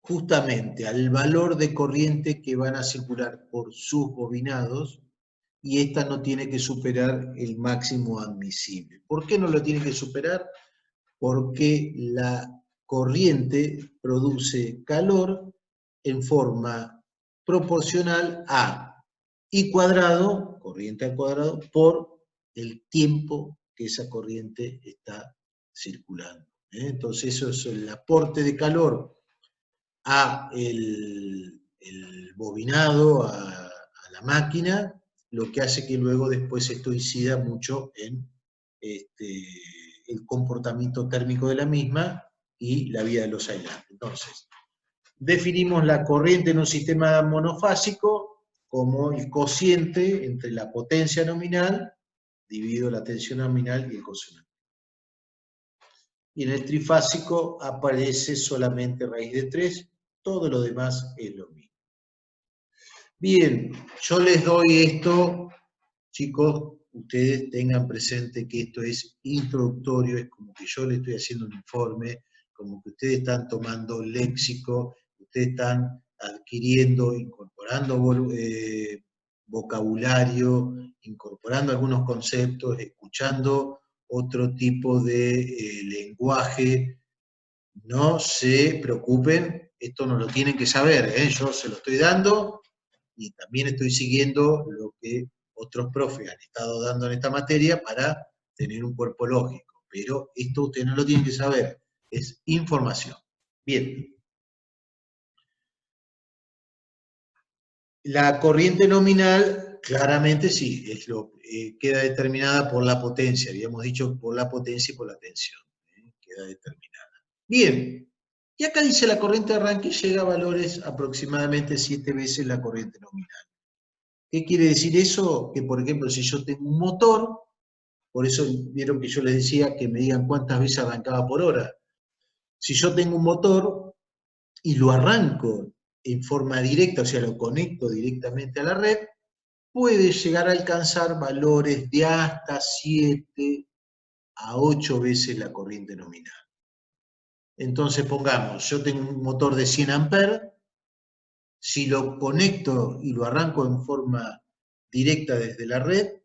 justamente al valor de corriente que van a circular por sus bobinados, y esta no tiene que superar el máximo admisible. ¿Por qué no lo tiene que superar? Porque la corriente produce calor en forma proporcional a I cuadrado, corriente al cuadrado, por el tiempo que esa corriente está circulando. Entonces eso es el aporte de calor a el bobinado, a la máquina, lo que hace que luego después esto incida mucho en el comportamiento térmico de la misma y la vida de los aislantes. Entonces, definimos la corriente en un sistema monofásico como el cociente entre la potencia nominal dividido la tensión nominal y el consonante. Y en el trifásico aparece solamente raíz de 3, todo lo demás es lo mismo. Bien, yo les doy esto, chicos, ustedes tengan presente que esto es introductorio, es como que yo les estoy haciendo un informe, como que ustedes están tomando léxico, ustedes están adquiriendo, incorporando vocabulario, incorporando algunos conceptos, escuchando otro tipo de lenguaje no se preocupen, esto no lo tienen que saber, yo se lo estoy dando y también estoy siguiendo lo que otros profes han estado dando en esta materia para tener un cuerpo lógico, pero esto ustedes no lo tienen que saber, es información. Bien. La corriente nominal, claramente sí, queda determinada por la potencia, habíamos dicho por la potencia y por la tensión, queda determinada. Bien, y acá dice la corriente de arranque llega a valores aproximadamente 7 veces la corriente nominal. ¿Qué quiere decir eso? Que, por ejemplo, si yo tengo un motor, por eso vieron que yo les decía que me digan cuántas veces arrancaba por hora. Si yo tengo un motor y lo arranco en forma directa, o sea, lo conecto directamente a la red, puede llegar a alcanzar valores de hasta 7 a 8 veces la corriente nominal. Entonces pongamos, yo tengo un motor de 100 amperes, si lo conecto y lo arranco en forma directa desde la red,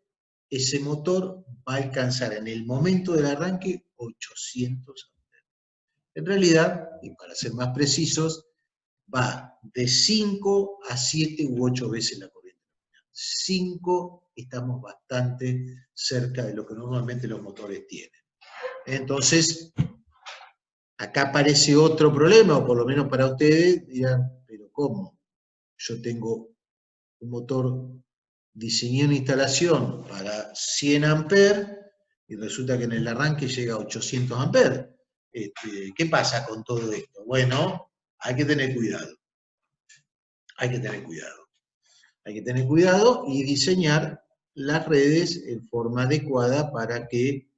ese motor va a alcanzar en el momento del arranque 800 amperes. En realidad, y para ser más precisos, va de 5 a 7 u 8 veces la corriente nominal. 5 estamos bastante cerca de lo que normalmente los motores tienen. Entonces, acá aparece otro problema, o por lo menos para ustedes, dirán, pero ¿cómo? Yo tengo un motor diseñado en instalación para 100 amperes y resulta que en el arranque llega a 800 amperes. ¿Qué pasa con todo esto? Bueno, hay que tener cuidado. Hay que tener cuidado. Hay que tener cuidado y diseñar las redes en forma adecuada para que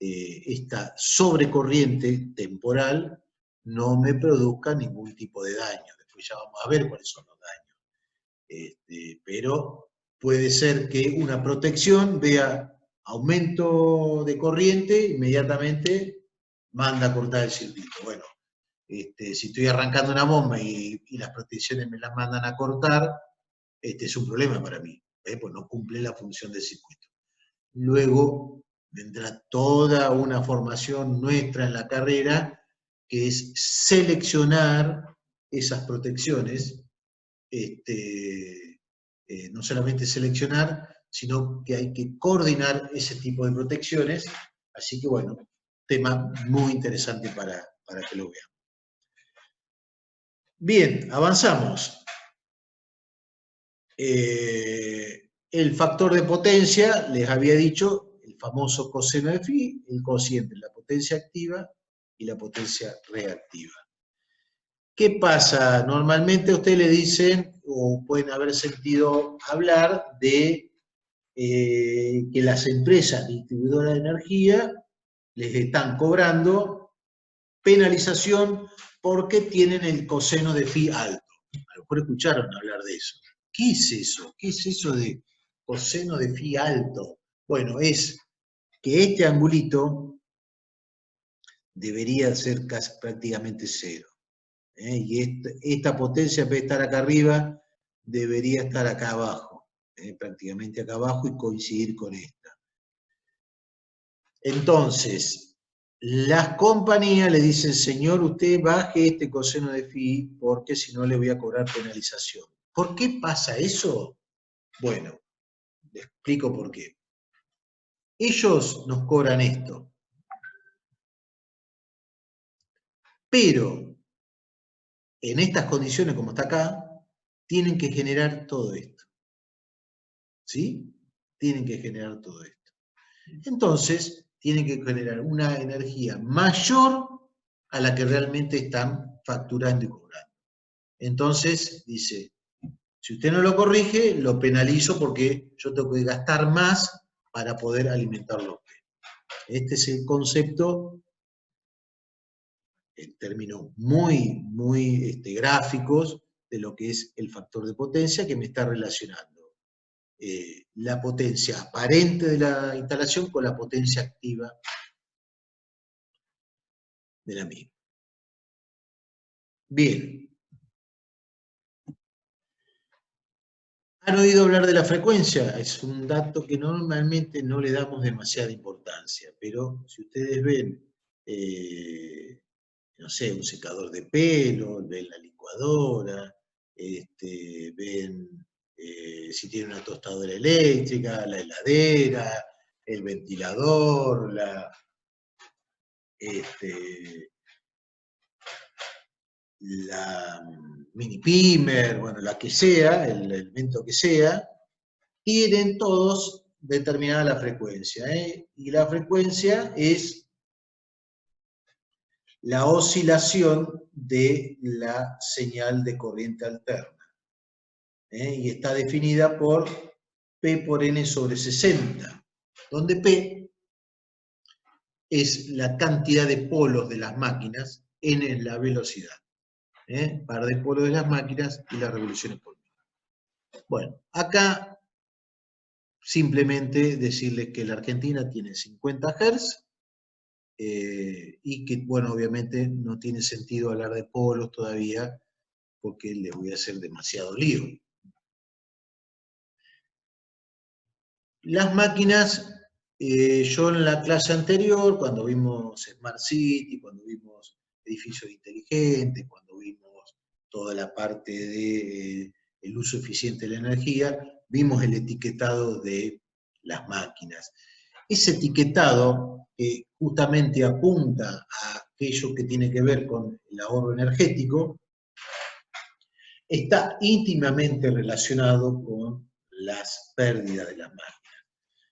esta sobrecorriente temporal no me produzca ningún tipo de daño. Después ya vamos a ver cuáles son los daños. Pero puede ser que una protección vea aumento de corriente, inmediatamente manda a cortar el circuito. Bueno, si estoy arrancando una bomba y las protecciones me las mandan a cortar, es un problema para mí, pues no cumple la función del circuito. Luego vendrá toda una formación nuestra en la carrera, que es seleccionar esas protecciones, no solamente seleccionar, sino que hay que coordinar ese tipo de protecciones, así que bueno, tema muy interesante para que lo vean. Bien, avanzamos. El factor de potencia, les había dicho, el famoso coseno de phi, el cociente de la potencia activa y la potencia reactiva. ¿Qué pasa? Normalmente a ustedes le dicen, o pueden haber sentido hablar de que las empresas distribuidoras de energía les están cobrando penalización porque tienen el coseno de phi alto. A lo mejor escucharon hablar de eso. ¿Qué es eso? ¿Qué es eso de coseno de phi alto? Bueno, es que este angulito debería ser casi prácticamente cero. Y esta potencia, en vez de estar acá arriba, debería estar acá abajo, prácticamente acá abajo y coincidir con esta. Entonces, las compañías le dicen, señor, usted baje este coseno de phi porque si no le voy a cobrar penalización. ¿Por qué pasa eso? Bueno, le explico por qué. Ellos nos cobran esto, pero en estas condiciones como está acá, tienen que generar todo esto. ¿Sí? Tienen que generar todo esto. Entonces, tienen que generar una energía mayor a la que realmente están facturando y cobrando. Entonces, dice, si usted no lo corrige, lo penalizo porque yo tengo que gastar más para poder alimentarlo a usted. Este es el concepto, en términos muy gráficos, de lo que es el factor de potencia que me está relacionando la potencia aparente de la instalación con la potencia activa de la misma. Bien. ¿Han oído hablar de la frecuencia? Es un dato que normalmente no le damos demasiada importancia, pero si ustedes ven, no sé, un secador de pelo, ven la licuadora, ven si tiene una tostadora eléctrica, la heladera, el ventilador, la mini pimer, bueno, la que sea, el elemento que sea, tienen todos determinada la frecuencia, y la frecuencia es la oscilación de la señal de corriente alterna, y está definida por P por N sobre 60, donde P es la cantidad de polos de las máquinas, N es la velocidad, par de polos de las máquinas y las revoluciones por minuto. Bueno, acá simplemente decirles que la Argentina tiene 50 Hz, y que, bueno, obviamente no tiene sentido hablar de polos todavía, porque les voy a hacer demasiado lío. Las máquinas, yo en la clase anterior, cuando vimos Smart City, cuando vimos edificios inteligentes, cuando vimos toda la parte de el uso eficiente de la energía, vimos el etiquetado de las máquinas. Ese etiquetado justamente apunta a aquello que tiene que ver con el ahorro energético, está íntimamente relacionado con las pérdidas de las máquinas.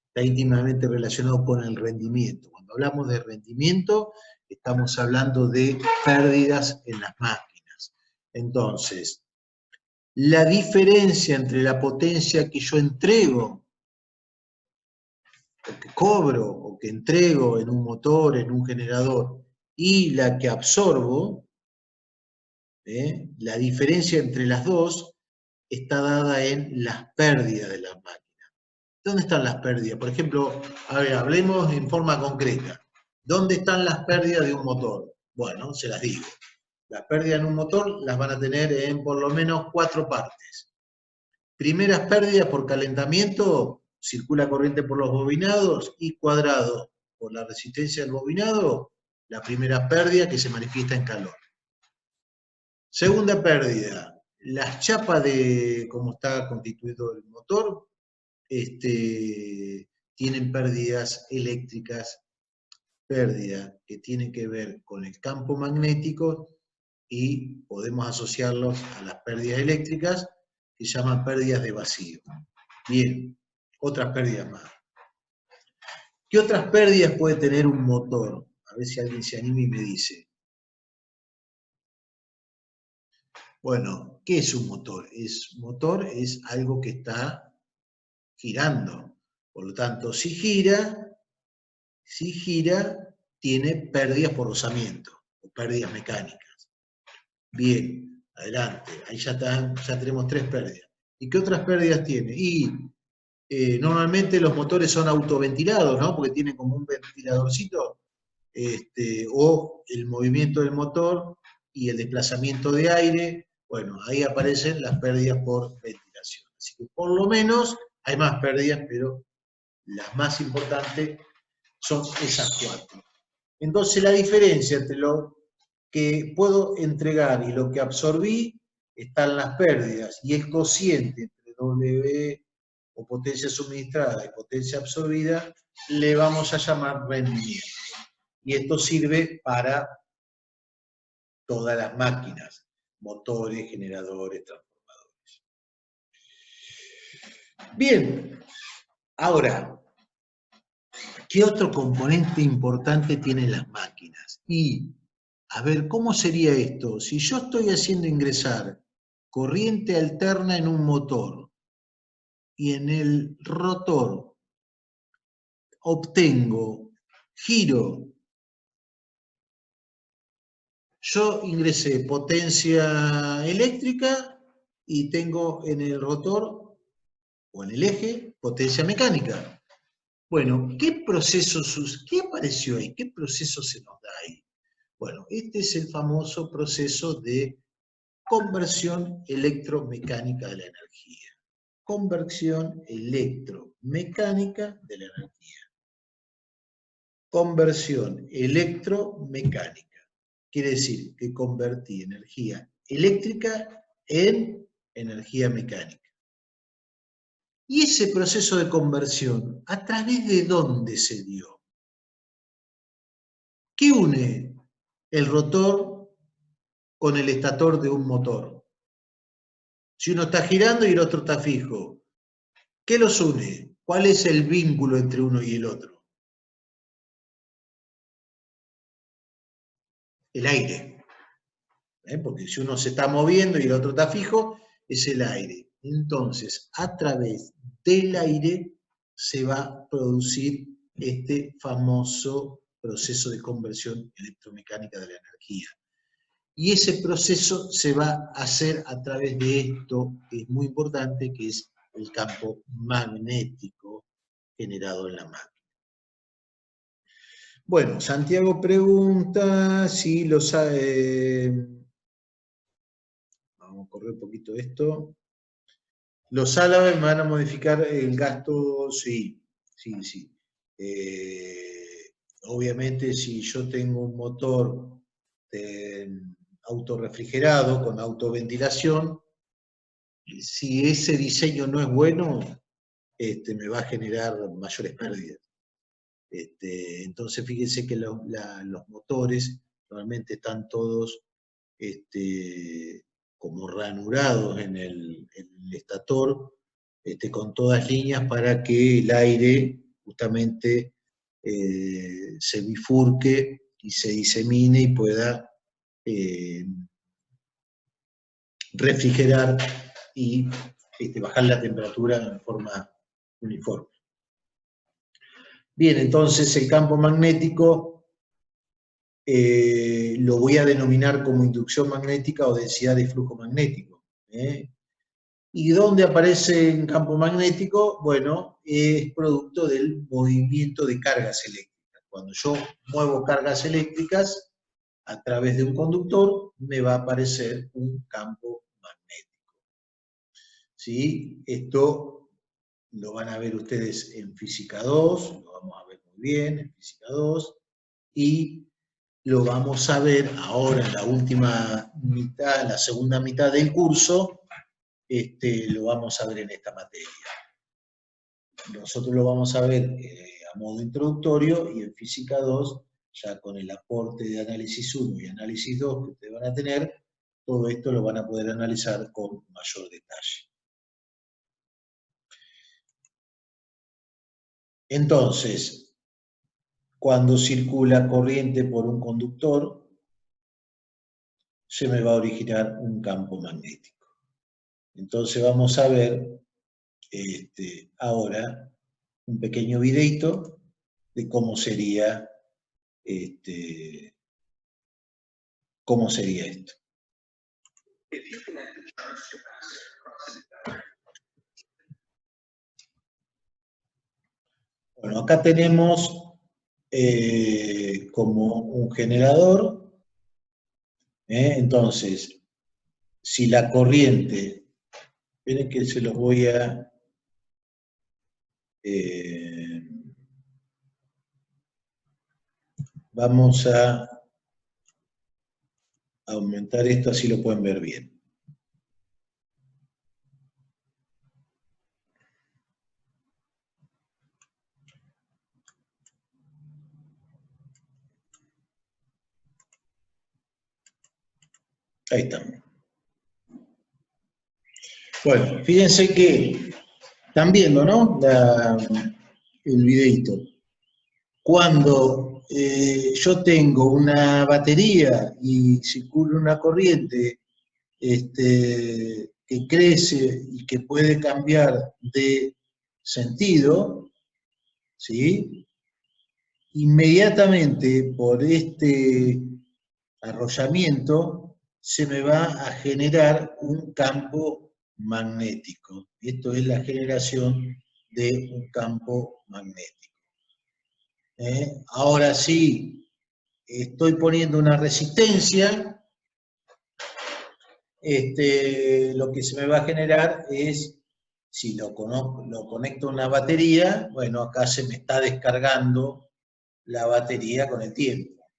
Está íntimamente relacionado con el rendimiento. Cuando hablamos de rendimiento, estamos hablando de pérdidas en las máquinas. Entonces, la diferencia entre la potencia que yo entrego, o que cobro, o que entrego en un motor, en un generador, y la que absorbo, la diferencia entre las dos está dada en las pérdidas de las máquinas. ¿Dónde están las pérdidas? Por ejemplo, a ver, hablemos en forma concreta. ¿Dónde están las pérdidas de un motor? Bueno, se las digo. Las pérdidas en un motor las van a tener en por lo menos 4 partes. Primeras pérdidas por calentamiento, circula corriente por los bobinados, y cuadrado por la resistencia del bobinado, la primera pérdida que se manifiesta en calor. Segunda pérdida, las chapas de cómo está constituido el motor, tienen pérdidas eléctricas, pérdidas que tienen que ver con el campo magnético, y podemos asociarlos a las pérdidas eléctricas, que se llaman pérdidas de vacío. Bien, otras pérdidas más. ¿Qué otras pérdidas puede tener un motor? A ver si alguien se anima y me dice. Bueno, ¿qué es un motor? Motor es algo que está girando. Por lo tanto, si gira, tiene pérdidas por rozamiento, o pérdidas mecánicas. Bien, adelante. Ahí ya tenemos 3 pérdidas. ¿Y qué otras pérdidas tiene? Y normalmente los motores son autoventilados, ¿no? Porque tienen como un ventiladorcito, o el movimiento del motor y el desplazamiento de aire. Bueno, ahí aparecen las pérdidas por ventilación. Así que por lo menos hay más pérdidas, pero las más importantes son esas 4. Entonces la diferencia entre lo que puedo entregar y lo que absorbí están las pérdidas, y el cociente entre W, o potencia suministrada, y potencia absorbida, le vamos a llamar rendimiento. Y esto sirve para todas las máquinas, motores, generadores, transformadores. Bien, ahora, ¿qué otro componente importante tienen las máquinas? Y, a ver, ¿cómo sería esto? Si yo estoy haciendo ingresar corriente alterna en un motor, y en el rotor obtengo giro, yo ingresé potencia eléctrica y tengo en el rotor o en el eje potencia mecánica. Bueno, ¿qué apareció ahí? ¿Qué proceso se nos da ahí? Bueno, este es el famoso proceso de conversión electromecánica de la energía. Conversión electromecánica de la energía. Conversión electromecánica. Quiere decir que convertí energía eléctrica en energía mecánica. Y ese proceso de conversión, ¿a través de dónde se dio? ¿Qué une el rotor con el estator de un motor? Si uno está girando y el otro está fijo, ¿qué los une? ¿Cuál es el vínculo entre uno y el otro? El aire. Porque si uno se está moviendo y el otro está fijo, es el aire. Entonces, a través del aire se va a producir este famoso proceso de conversión electromecánica de la energía. Y ese proceso se va a hacer a través de esto, que es muy importante, que es el campo magnético generado en la máquina. Bueno, Santiago pregunta si los... vamos a correr un poquito esto. ¿Los álabes van a modificar el gasto? Sí, sí, sí. Obviamente, si yo tengo un motor autorrefrigerado con autoventilación, si ese diseño no es bueno, me va a generar mayores pérdidas. Entonces, fíjense que los motores normalmente están todos como ranurados en el estator, con todas líneas para que el aire justamente se bifurque y se disemine y pueda refrigerar y bajar la temperatura en forma uniforme. Bien, entonces el campo magnético lo voy a denominar como inducción magnética o densidad de flujo magnético. ¿Y dónde aparece en campo magnético? Bueno, es producto del movimiento de cargas eléctricas. Cuando yo muevo cargas eléctricas a través de un conductor, me va a aparecer un campo magnético. ¿Sí? Esto lo van a ver ustedes en Física 2, lo vamos a ver muy bien en Física 2, y lo vamos a ver ahora en la última mitad, en la segunda mitad del curso, lo vamos a ver en esta materia. Nosotros lo vamos a ver a modo introductorio y en Física 2, ya con el aporte de Análisis 1 y Análisis 2 que ustedes van a tener, todo esto lo van a poder analizar con mayor detalle. Entonces, cuando circula corriente por un conductor, se me va a originar un campo magnético. Entonces vamos a ver ahora un pequeño videito de cómo sería esto. Bueno, acá tenemos como un generador. Entonces, si la corriente, miren que se los voy a vamos a aumentar esto, así lo pueden ver bien. Ahí estamos. Bueno, fíjense que están viendo, ¿no? El videito. Cuando yo tengo una batería y circula una corriente que crece y que puede cambiar de sentido, ¿sí? Inmediatamente por este arrollamiento se me va a generar un campo magnético. Esto es la generación de un campo magnético. Ahora sí, estoy poniendo una resistencia, lo que se me va a generar es, si lo conecto a una batería, bueno, acá se me está descargando la batería con el tiempo.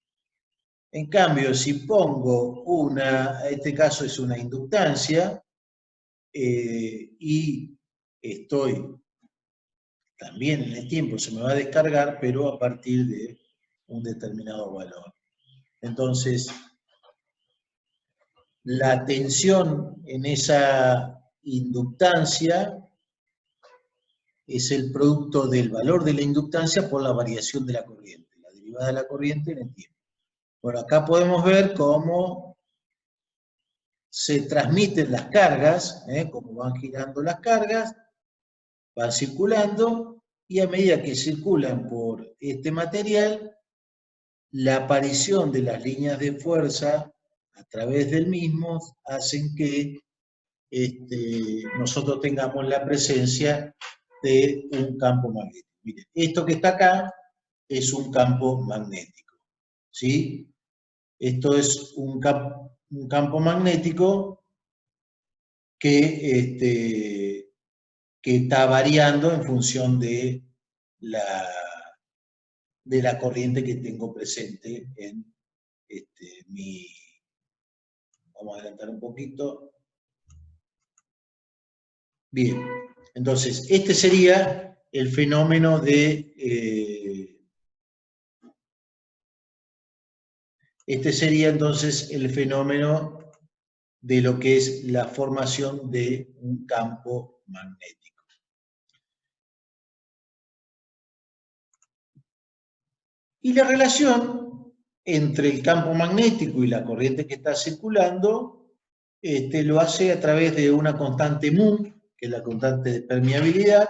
En cambio, si pongo en este caso es una inductancia, y estoy también en el tiempo, se me va a descargar, pero a partir de un determinado valor. Entonces, la tensión en esa inductancia es el producto del valor de la inductancia por la variación de la corriente, la derivada de la corriente en el tiempo. Bueno, acá podemos ver cómo se transmiten las cargas, cómo van girando las cargas, van circulando, y a medida que circulan por este material, la aparición de las líneas de fuerza a través del mismo hacen que nosotros tengamos la presencia de un campo magnético. Miren, esto que está acá es un campo magnético, ¿sí? Esto es un campo magnético que está variando en función de la corriente que tengo presente en mi... Vamos a adelantar un poquito. Bien, entonces, este sería el fenómeno este sería entonces el fenómeno de lo que es la formación de un campo magnético. Y la relación entre el campo magnético y la corriente que está circulando lo hace a través de una constante mu, que es la constante de permeabilidad.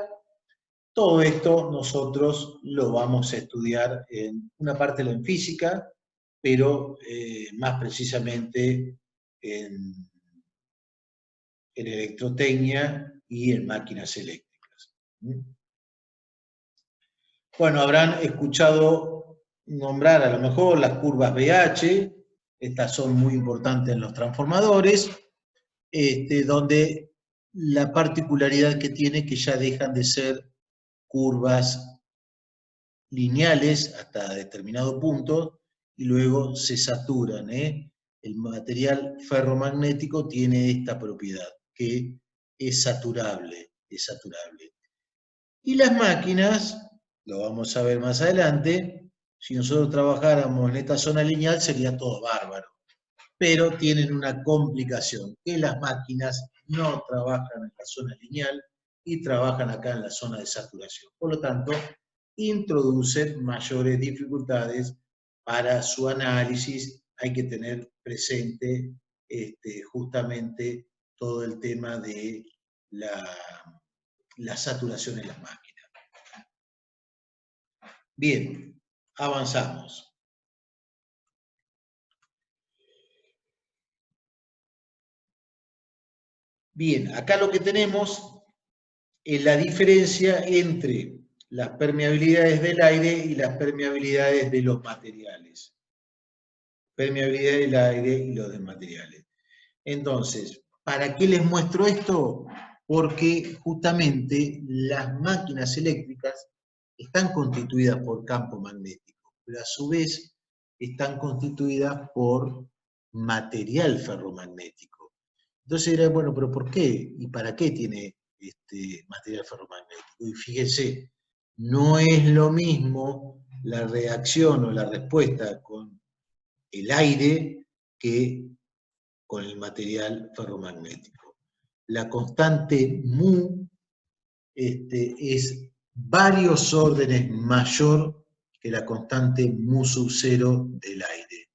Todo esto nosotros lo vamos a estudiar en una parte en física, pero más precisamente en electrotecnia y en máquinas eléctricas. Bueno, habrán escuchado nombrar a lo mejor las curvas BH, estas son muy importantes en los transformadores, donde la particularidad que tiene es que ya dejan de ser curvas lineales hasta determinado punto y luego se saturan. El material ferromagnético tiene esta propiedad, que es saturable, es saturable. Y las máquinas, lo vamos a ver más adelante, si nosotros trabajáramos en esta zona lineal sería todo bárbaro, pero tienen una complicación, que las máquinas no trabajan en la zona lineal y trabajan acá en la zona de saturación. Por lo tanto, introducen mayores dificultades para su análisis. Hay que tener presente justamente todo el tema de la saturación en las máquinas. Bien, avanzamos. Bien, acá lo que tenemos es la diferencia entre las permeabilidades del aire y las permeabilidades de los materiales. Permeabilidad del aire y los de materiales. Entonces, ¿para qué les muestro esto? Porque justamente las máquinas eléctricas están constituidas por campo magnético, pero a su vez están constituidas por material ferromagnético. Entonces dirán, bueno, pero ¿por qué? ¿Y para qué tiene material ferromagnético? Y fíjense, no es lo mismo la reacción o la respuesta con el aire que con el material ferromagnético. La constante mu es varios órdenes mayor que la constante mu sub 0 del aire.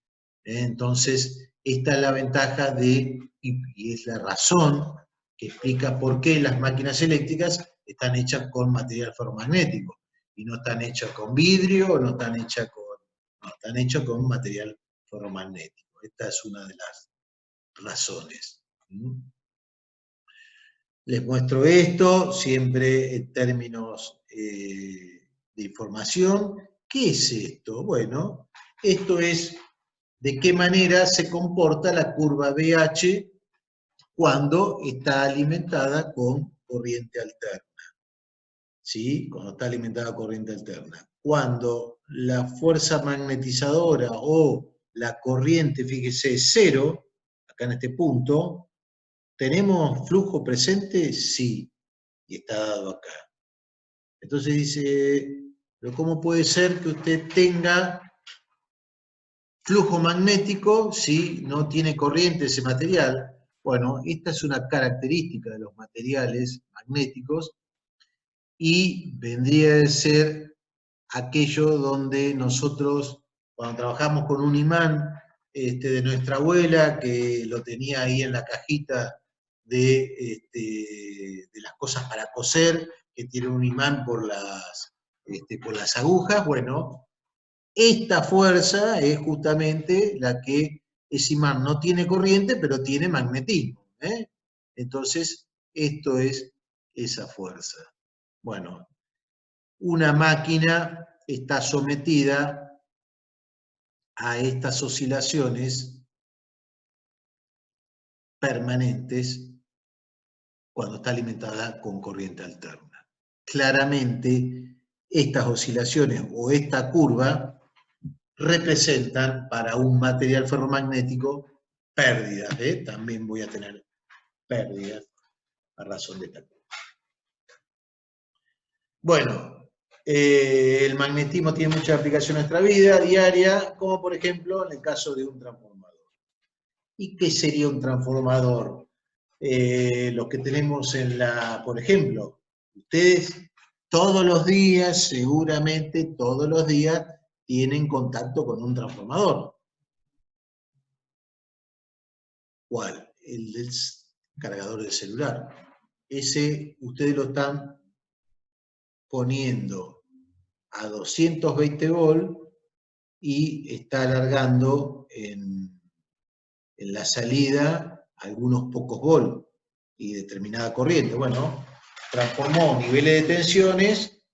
Entonces, esta es la ventaja y es la razón que explica por qué las máquinas eléctricas están hechas con material ferromagnético y no están hechas con vidrio, no están hechas están hechas con material ferromagnético. Esta es una de las razones. Les muestro esto, siempre en términos de información. ¿Qué es esto? Bueno, esto es de qué manera se comporta la curva BH cuando está alimentada con corriente alterna. ¿Sí? Cuando está alimentada con corriente alterna. Cuando la fuerza magnetizadora o la corriente, fíjese, es 0, acá en este punto, ¿tenemos flujo presente? Sí, y está dado acá. Entonces dice, pero ¿cómo puede ser que usted tenga flujo magnético si no tiene corriente ese material? Bueno, esta es una característica de los materiales magnéticos y vendría a ser aquello donde nosotros, cuando trabajamos con un imán de nuestra abuela, que lo tenía ahí en la cajita de las cosas para coser, que tiene un imán por las agujas, bueno, esta fuerza es justamente la que ese imán no tiene corriente, pero tiene magnetismo. Entonces, esto es esa fuerza. Bueno, una máquina está sometida a estas oscilaciones permanentes cuando está alimentada con corriente alterna. Claramente, estas oscilaciones o esta curva representan para un material ferromagnético pérdidas. También voy a tener pérdidas a razón de esta curva. Bueno, el magnetismo tiene mucha aplicación en nuestra vida diaria, como por ejemplo en el caso de un transformador. ¿Y qué sería un transformador? Los que tenemos por ejemplo, ustedes todos los días, seguramente todos los días, tienen contacto con un transformador. ¿Cuál? El del cargador del celular. Ese ustedes lo están poniendo a 220 volts y está alargando en la salida algunos pocos volts y determinada corriente. Bueno, transformó niveles de tensiones,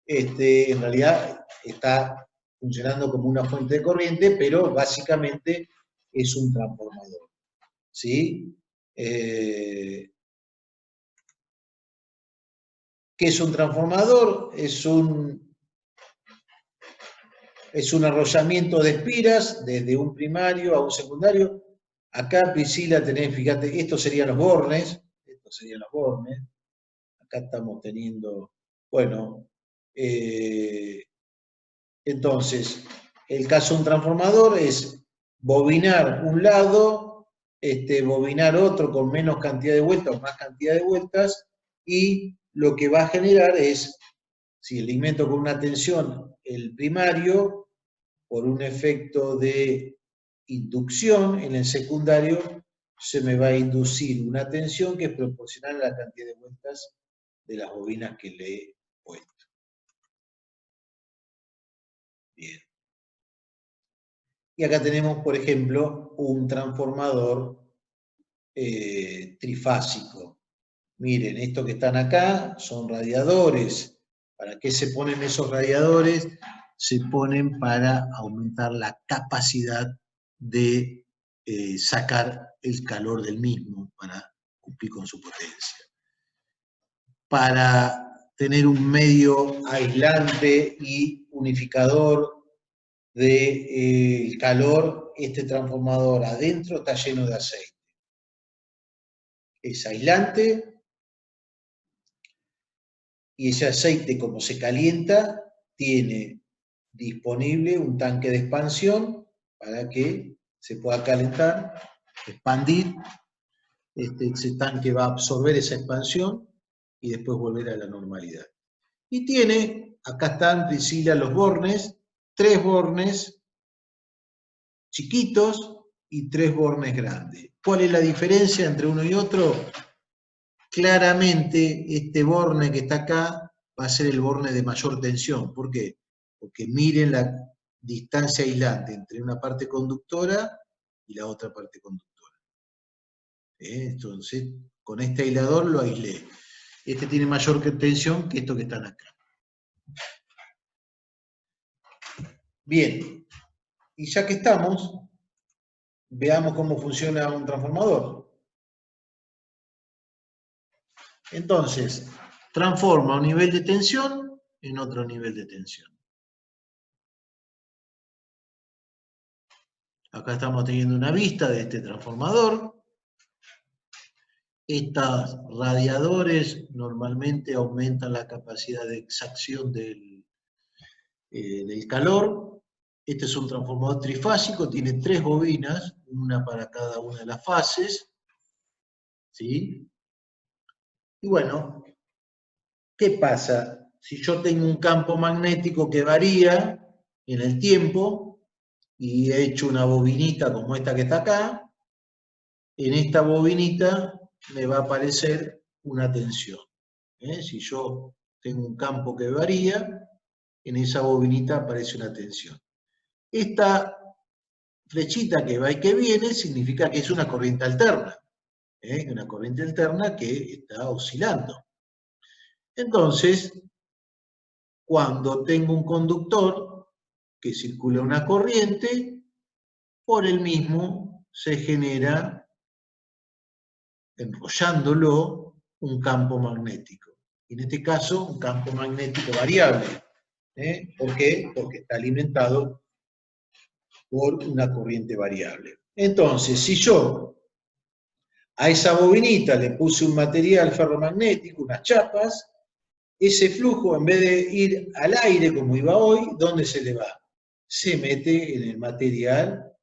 en realidad está funcionando como una fuente de corriente, pero básicamente es un transformador. ¿Sí? ¿Qué es un transformador? Es un arrollamiento de espiras desde un primario a un secundario. Acá, Priscila, tenés, fíjate, estos serían los bornes. Acá estamos teniendo, bueno, entonces, el caso de un transformador es bobinar un lado, bobinar otro con menos cantidad de vueltas o más cantidad de vueltas, y lo que va a generar es, si alimento con una tensión el primario, por un efecto de inducción, en el secundario se me va a inducir una tensión que es proporcional a la cantidad de vueltas de las bobinas que le he puesto. Bien. Y acá tenemos, por ejemplo, un transformador trifásico. Miren, estos que están acá son radiadores. ¿Para qué se ponen esos radiadores? Se ponen para aumentar la capacidad de sacar el calor del mismo, para cumplir con su potencia. Para tener un medio aislante y unificador del calor, este transformador adentro está lleno de aceite. Es aislante y ese aceite, como se calienta, tiene disponible un tanque de expansión para que se pueda calentar, expandir. Ese tanque va a absorber esa expansión y después volver a la normalidad. Y tiene, acá están, Priscila, los bornes, 3 bornes chiquitos y 3 bornes grandes. ¿Cuál es la diferencia entre uno y otro? Claramente este borne que está acá va a ser el borne de mayor tensión. ¿Por qué? Porque miren la distancia aislante entre una parte conductora y la otra parte conductora. Entonces, con este aislador lo aislé. Este tiene mayor tensión que estos que están acá. Bien, y ya que estamos, veamos cómo funciona un transformador. Entonces, transforma un nivel de tensión en otro nivel de tensión. Acá estamos teniendo una vista de este transformador. Estos radiadores normalmente aumentan la capacidad de exacción del calor. Este es un transformador trifásico, tiene 3 bobinas, una para cada una de las fases. ¿Sí? Y bueno, ¿qué pasa? Si yo tengo un campo magnético que varía en el tiempo y he hecho una bobinita como esta que está acá, en esta bobinita me va a aparecer una tensión. Si yo tengo un campo que varía, en esa bobinita aparece una tensión. Esta flechita que va y que viene significa que es una corriente alterna. Una corriente alterna que está oscilando. Entonces, cuando tengo un conductor que circula una corriente, por el mismo se genera, enrollándolo, un campo magnético. En este caso, un campo magnético variable. ¿Por qué? Porque está alimentado por una corriente variable. Entonces, si yo a esa bobinita le puse un material ferromagnético, unas chapas, ese flujo, en vez de ir al aire como iba hoy, ¿dónde se le va? Se mete en el material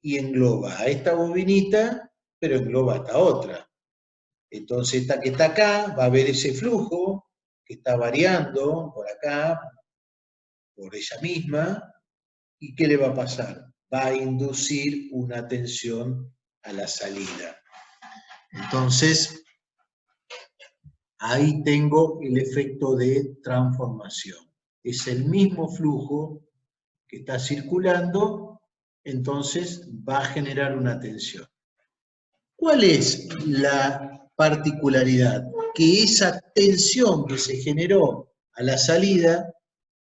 y engloba a esta bobinita, pero engloba a esta otra. Entonces, esta que está acá va a ver ese flujo que está variando por acá, por ella misma, ¿y qué le va a pasar? Va a inducir una tensión a la salida. Entonces, ahí tengo el efecto de transformación. Es el mismo flujo que está circulando, entonces va a generar una tensión. ¿Cuál es la particularidad? Que esa tensión que se generó a la salida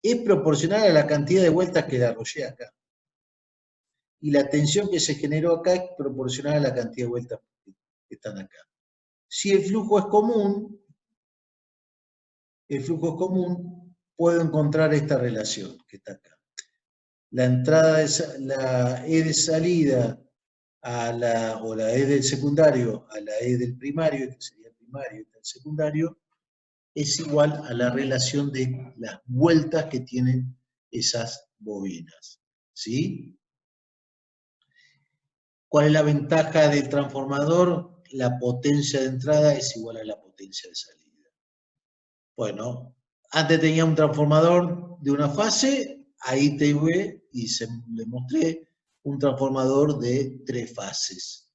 es proporcional a la cantidad de vueltas que la arrollé acá. Y la tensión que se generó acá es proporcional a la cantidad de vueltas que están acá. Si el flujo es común, puedo encontrar esta relación que está acá. La entrada, la E de salida o la E del secundario a la E del primario, este sería el primario y este el secundario, es igual a la relación de las vueltas que tienen esas bobinas. ¿Sí? ¿Cuál es la ventaja del transformador? La potencia de entrada es igual a la potencia de salida. Bueno, antes tenía un transformador de una fase, ahí tuve y le mostré un transformador de 3 fases,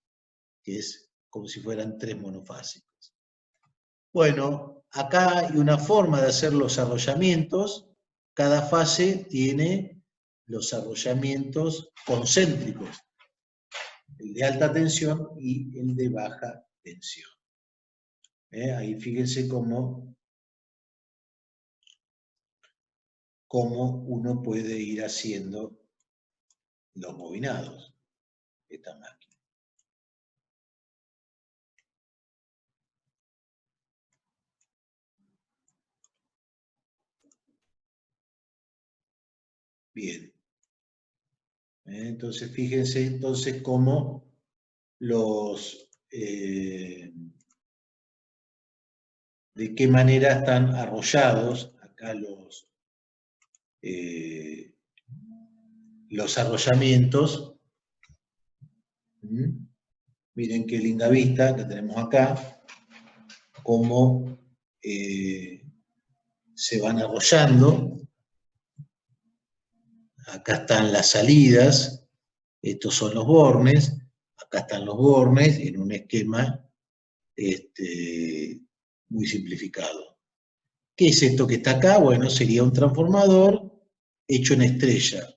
que es como si fueran 3 monofásicos. Bueno, acá hay una forma de hacer los arrollamientos. Cada fase tiene los arrollamientos concéntricos, el de alta tensión y el de baja tensión. Ahí fíjense cómo uno puede ir haciendo los bobinados de esta máquina. Bien. Entonces, fíjense entonces cómo de qué manera están arrollados acá los arrollamientos. Miren qué linda vista que tenemos acá, cómo se van arrollando. Acá están las salidas, estos son los bornes, acá están los bornes en un esquema muy simplificado. ¿Qué es esto que está acá? Bueno, sería un transformador hecho en estrella.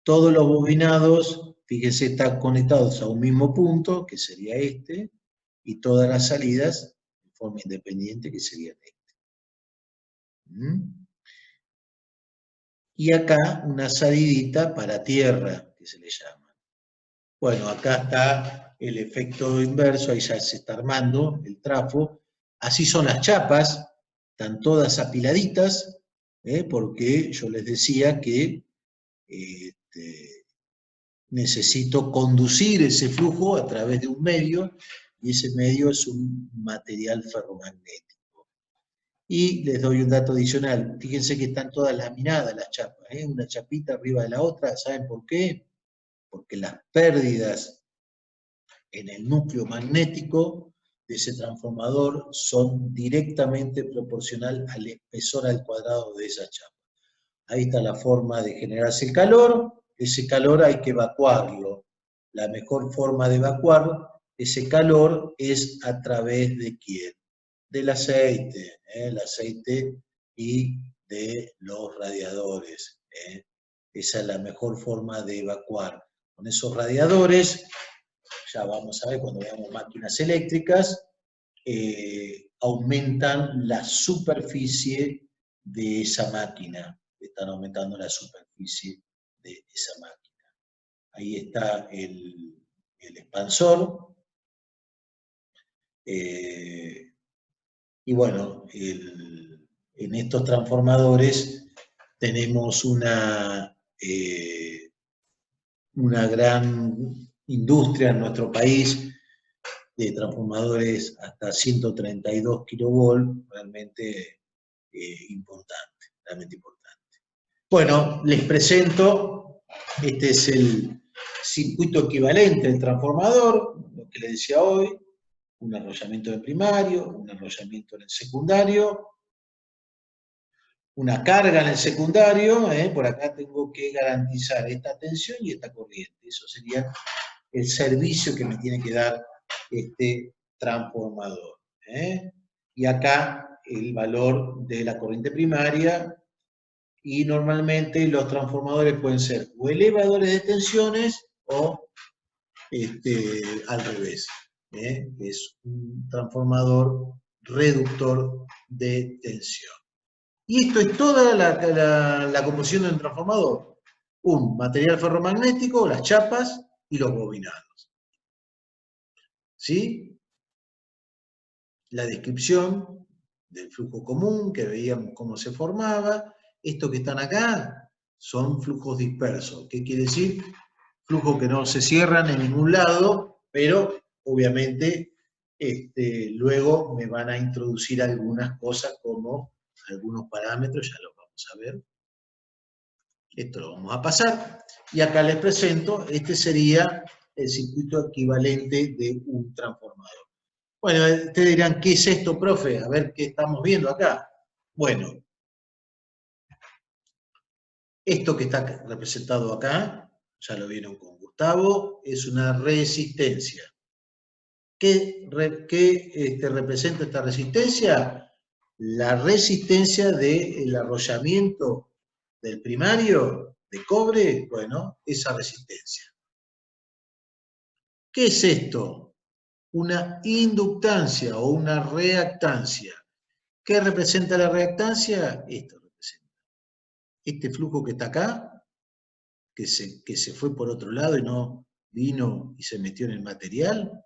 Todos los bobinados, fíjense, están conectados a un mismo punto, que sería este, y todas las salidas de forma independiente, que serían este. Y acá una salidita para tierra, que se le llama. Bueno, acá está el efecto inverso, ahí ya se está armando el trafo. Así son las chapas, están todas apiladitas, porque yo les decía que necesito conducir ese flujo a través de un medio, y ese medio es un material ferromagnético. Y les doy un dato adicional. Fíjense que están todas laminadas las chapas, una chapita arriba de la otra. ¿Saben por qué? Porque las pérdidas en el núcleo magnético de ese transformador son directamente proporcional al espesor al cuadrado de esa chapa. Ahí está la forma de generarse el calor. Ese calor hay que evacuarlo. La mejor forma de evacuar ese calor es a través de ¿quién? Del aceite, el aceite y de los radiadores. Esa es la mejor forma de evacuar. Con esos radiadores, ya vamos a ver cuando veamos máquinas eléctricas, aumentan la superficie de esa máquina. Están aumentando la superficie de esa máquina. Ahí está el expansor. Y bueno, en estos transformadores tenemos una gran industria en nuestro país de transformadores hasta 132 kilovolts, realmente importante, realmente importante. Bueno, les presento, este es el circuito equivalente del transformador, lo que les decía hoy, un enrollamiento de primario, un enrollamiento en el secundario, una carga en el secundario, por acá tengo que garantizar esta tensión y esta corriente. Eso sería el servicio que me tiene que dar este transformador. Y acá el valor de la corriente primaria, y normalmente los transformadores pueden ser o elevadores de tensiones o al revés. Es un transformador reductor de tensión. Y esto es toda la composición de un transformador. Un material ferromagnético, las chapas y los bobinados. ¿Sí? La descripción del flujo común, que veíamos cómo se formaba. Estos que están acá son flujos dispersos. ¿Qué quiere decir? Flujos que no se cierran en ningún lado, pero obviamente luego me van a introducir algunas cosas como algunos parámetros, ya los vamos a ver. Esto lo vamos a pasar. Y acá les presento, este sería el circuito equivalente de un transformador. Bueno, ustedes dirán, ¿qué es esto, profe? A ver qué estamos viendo acá. Bueno, esto que está representado acá, ya lo vieron con Gustavo, es una resistencia. ¿Qué representa esta resistencia? La resistencia del arrollamiento del primario de cobre, bueno, esa resistencia. ¿Qué es esto? Una inductancia o una reactancia. ¿Qué representa la reactancia? Esto representa. Este flujo que está acá, que se fue por otro lado y no vino y se metió en el material,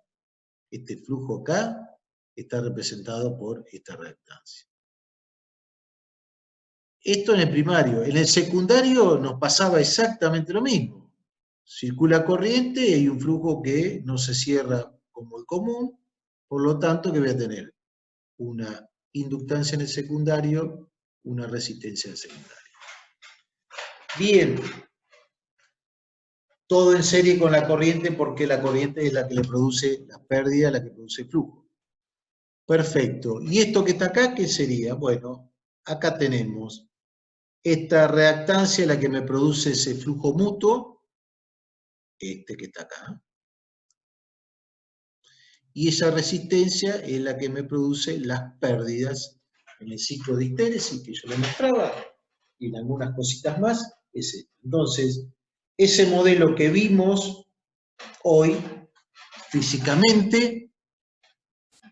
este flujo acá está representado por esta reactancia. Esto en el primario. En el secundario nos pasaba exactamente lo mismo. Circula corriente y hay un flujo que no se cierra como el común, por lo tanto que voy a tener una inductancia en el secundario, una resistencia en el secundario. Bien, todo en serie con la corriente porque la corriente es la que le produce la pérdida, la que produce el flujo. Perfecto. ¿Y esto que está acá qué sería? Bueno, acá tenemos esta reactancia, la que me produce ese flujo mutuo, este que está acá. Y esa resistencia es la que me produce las pérdidas en el ciclo de histéresis que yo les mostraba, y en algunas cositas más, es esto. Entonces, ese modelo que vimos hoy, físicamente,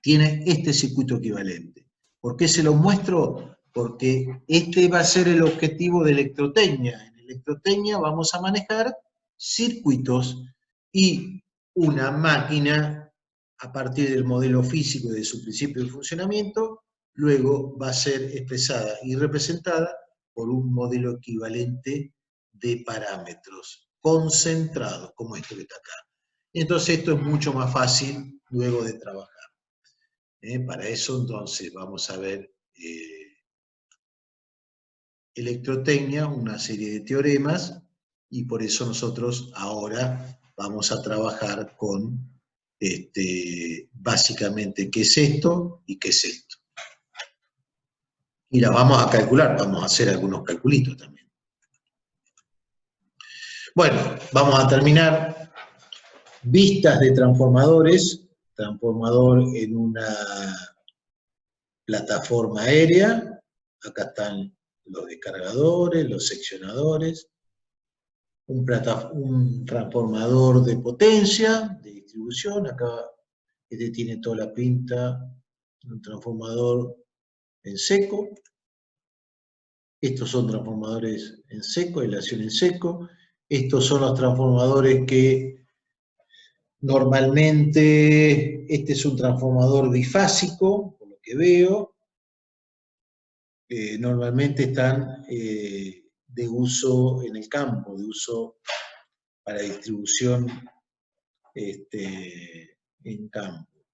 tiene este circuito equivalente. ¿Por qué se lo muestro? Porque este va a ser el objetivo de electrotecnia. En electrotecnia vamos a manejar circuitos y una máquina, a partir del modelo físico y de su principio de funcionamiento, luego va a ser expresada y representada por un modelo equivalente de parámetros. concentrados, como esto que está acá. Entonces esto es mucho más fácil luego de trabajar. Para eso entonces vamos a ver electrotecnia, una serie de teoremas, y por eso nosotros ahora vamos a trabajar con básicamente qué es esto y qué es esto. Y la vamos a calcular, vamos a hacer algunos calculitos también. Bueno, vamos a terminar. Vistas de transformadores, transformador en una plataforma aérea, acá están los descargadores, los seccionadores, un transformador de potencia, de distribución, acá este tiene toda la pinta, un transformador en seco, estos son transformadores en seco, aislación en seco, estos son los transformadores que normalmente, este es un transformador bifásico, por lo que veo, normalmente están de uso en el campo, de uso para distribución en campo.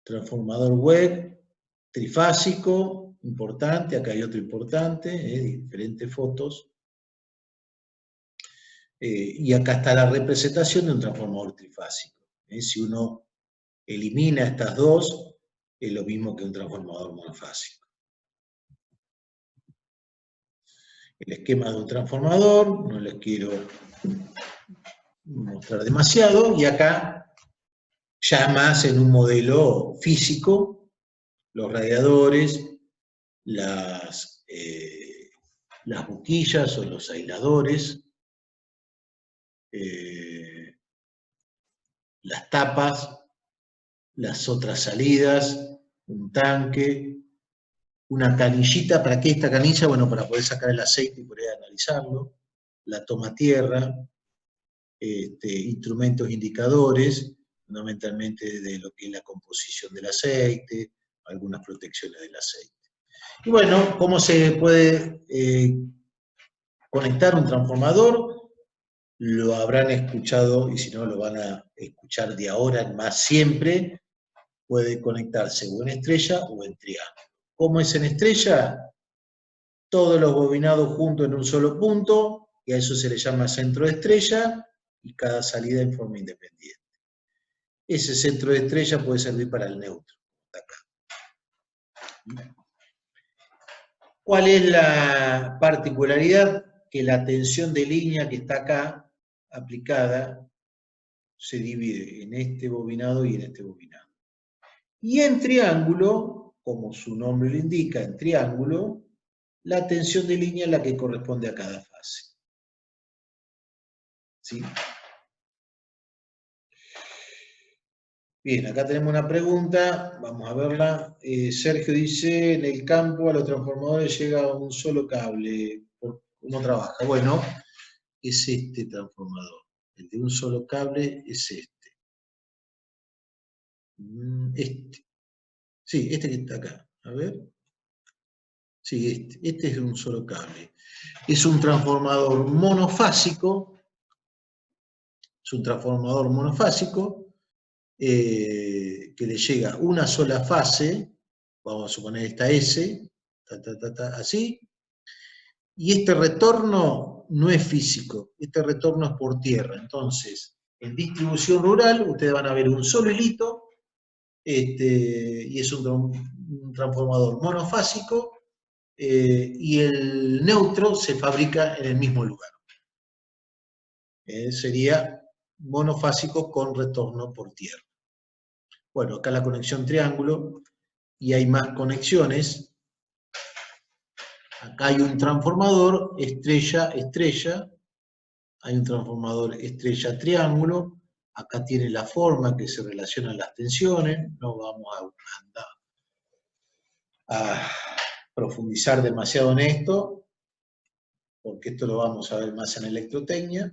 Transformador web, trifásico, importante, acá hay otro importante, diferentes fotos. Y acá está la representación de un transformador trifásico. Si uno elimina estas dos, es lo mismo que un transformador monofásico. El esquema de un transformador, no les quiero mostrar demasiado, y acá ya más en un modelo físico, los radiadores, las boquillas o los aisladores, las tapas, las otras salidas, un tanque, una canillita. ¿Para qué esta canilla? Bueno, para poder sacar el aceite y poder analizarlo, la toma tierra, instrumentos indicadores, fundamentalmente de lo que es la composición del aceite, algunas protecciones del aceite. Y bueno, ¿cómo se puede conectar un transformador? Lo habrán escuchado, y si no lo van a escuchar de ahora en más siempre. Puede conectarse o en estrella o en triángulo. ¿Cómo es en estrella? Todos los bobinados juntos en un solo punto, y a eso se le llama centro de estrella, y cada salida en forma independiente. Ese centro de estrella puede servir para el neutro. ¿Cuál es la particularidad? Que la tensión de línea que está acá aplicada se divide en este bobinado y en este bobinado. Y en triángulo, como su nombre lo indica, en triángulo, la tensión de línea es la que corresponde a cada fase. ¿Sí? Bien, acá tenemos una pregunta, vamos a verla. Sergio dice, en el campo a los transformadores llega un solo cable. ¿Cómo trabaja? Bueno, es este transformador. El de un solo cable es este. Sí, este que está acá. A ver. Sí, este es de un solo cable. Es un transformador monofásico. Es un transformador monofásico que le llega una sola fase. Vamos a suponer esta S, así. Y este retorno no es físico. Este retorno es por tierra. Entonces, en distribución rural, ustedes van a ver un solo hilito. Y es un transformador monofásico. Y el neutro se fabrica en el mismo lugar. Sería monofásico con retorno por tierra. Bueno, acá la conexión triángulo, y hay más conexiones. Acá hay un transformador estrella-estrella, hay un transformador estrella-triángulo, acá tiene la forma que se relacionan las tensiones, no vamos a profundizar demasiado en esto, porque esto lo vamos a ver más en electrotecnia.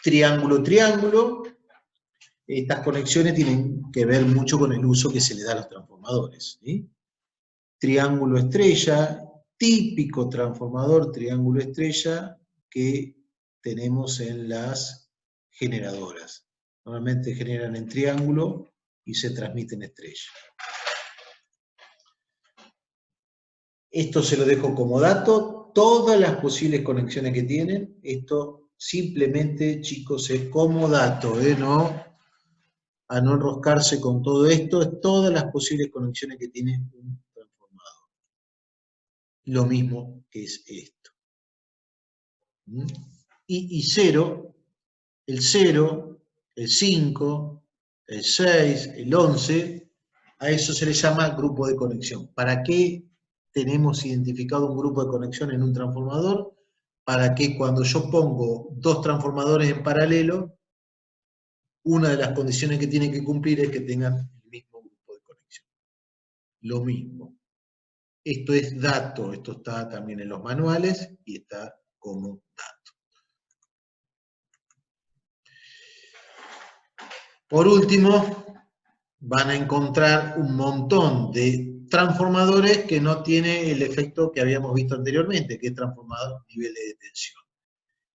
Triángulo-triángulo, estas conexiones tienen que ver mucho con el uso que se le da a los transformadores. ¿Sí? Triángulo-estrella, típico transformador triángulo estrella que tenemos en las generadoras. Normalmente generan en triángulo y se transmiten estrella. Esto se lo dejo como dato, todas las posibles conexiones que tienen. Esto simplemente, chicos, es como dato, ¿no? A no enroscarse con todo esto, es todas las posibles conexiones que tiene un transformador. Lo mismo que es esto. Y 0, el 0, el 5, el 6, el 11, a eso se le llama grupo de conexión. ¿Para qué tenemos identificado un grupo de conexión en un transformador? Para que cuando yo pongo dos transformadores en paralelo, una de las condiciones que tienen que cumplir es que tengan el mismo grupo de conexión. Lo mismo. Esto es dato, esto está también en los manuales y está como dato. Por último, van a encontrar un montón de transformadores que no tiene el efecto que habíamos visto anteriormente, que es transformador niveles de tensión.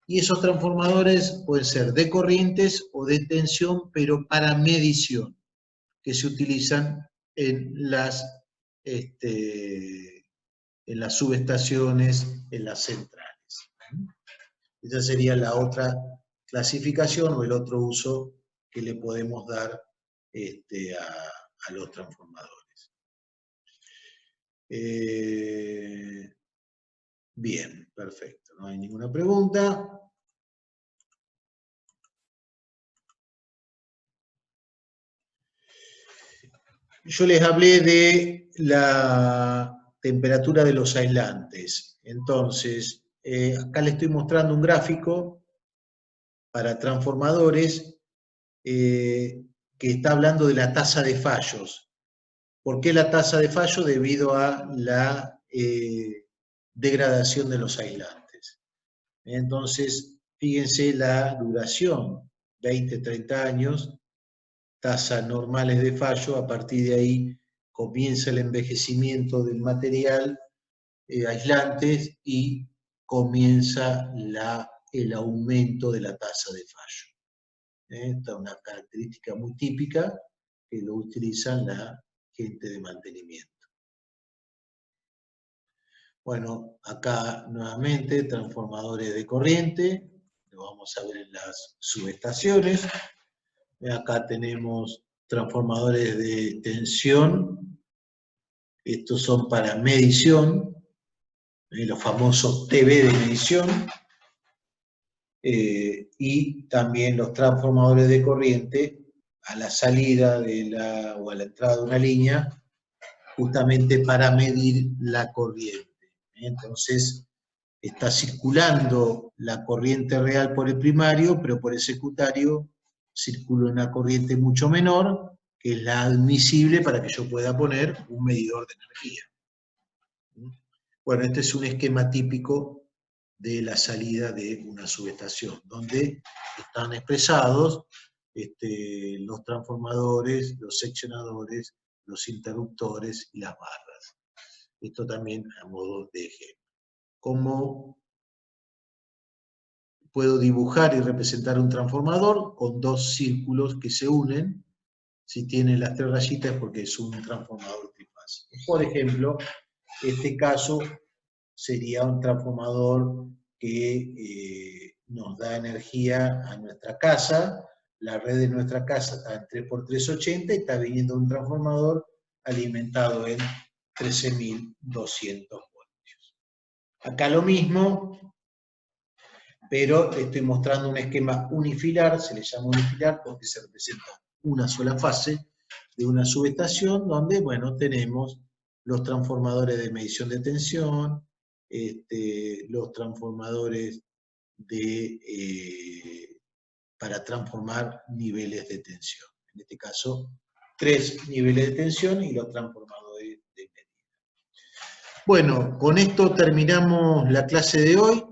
Y esos transformadores pueden ser de corrientes o de tensión, pero para medición, que se utilizan en las subestaciones, en las centrales. Esa sería la otra clasificación o el otro uso que le podemos dar a los transformadores. Bien, perfecto. No hay ninguna pregunta. Yo les hablé de la temperatura de los aislantes. Entonces, acá les estoy mostrando un gráfico para transformadores que está hablando de la tasa de fallos. ¿Por qué la tasa de fallo? Debido a la degradación de los aislantes. Entonces, fíjense la duración, 20, 30 años, tasas normales de fallo, a partir de ahí comienza el envejecimiento del material aislante y comienza el aumento de la tasa de fallo. Esta es una característica muy típica que lo utilizan la gente de mantenimiento. Bueno, acá nuevamente transformadores de corriente, lo vamos a ver en las subestaciones. Acá tenemos transformadores de tensión, estos son para medición, los famosos TV de medición, y también los transformadores de corriente a la salida o a la entrada de una línea, justamente para medir la corriente. Entonces, está circulando la corriente real por el primario, pero por el secundario circula una corriente mucho menor, que es la admisible para que yo pueda poner un medidor de energía. Bueno, este es un esquema típico de la salida de una subestación, donde están expresados los transformadores, los seccionadores, los interruptores y las barras. Esto también a modo de ejemplo. ¿Cómo puedo dibujar y representar un transformador? Con dos círculos que se unen. Si tiene las tres rayitas es porque es un transformador trifásico. Por ejemplo, este caso sería un transformador que nos da energía a nuestra casa. La red de nuestra casa está en 3x380 y está viniendo un transformador alimentado en 13.200 voltios. Acá lo mismo, pero le estoy mostrando un esquema unifilar, se le llama unifilar porque se representa una sola fase de una subestación donde, bueno, tenemos los transformadores de medición de tensión, los transformadores para transformar niveles de tensión. En este caso, 3 niveles de tensión y los transformadores de medida. Bueno, con esto terminamos la clase de hoy.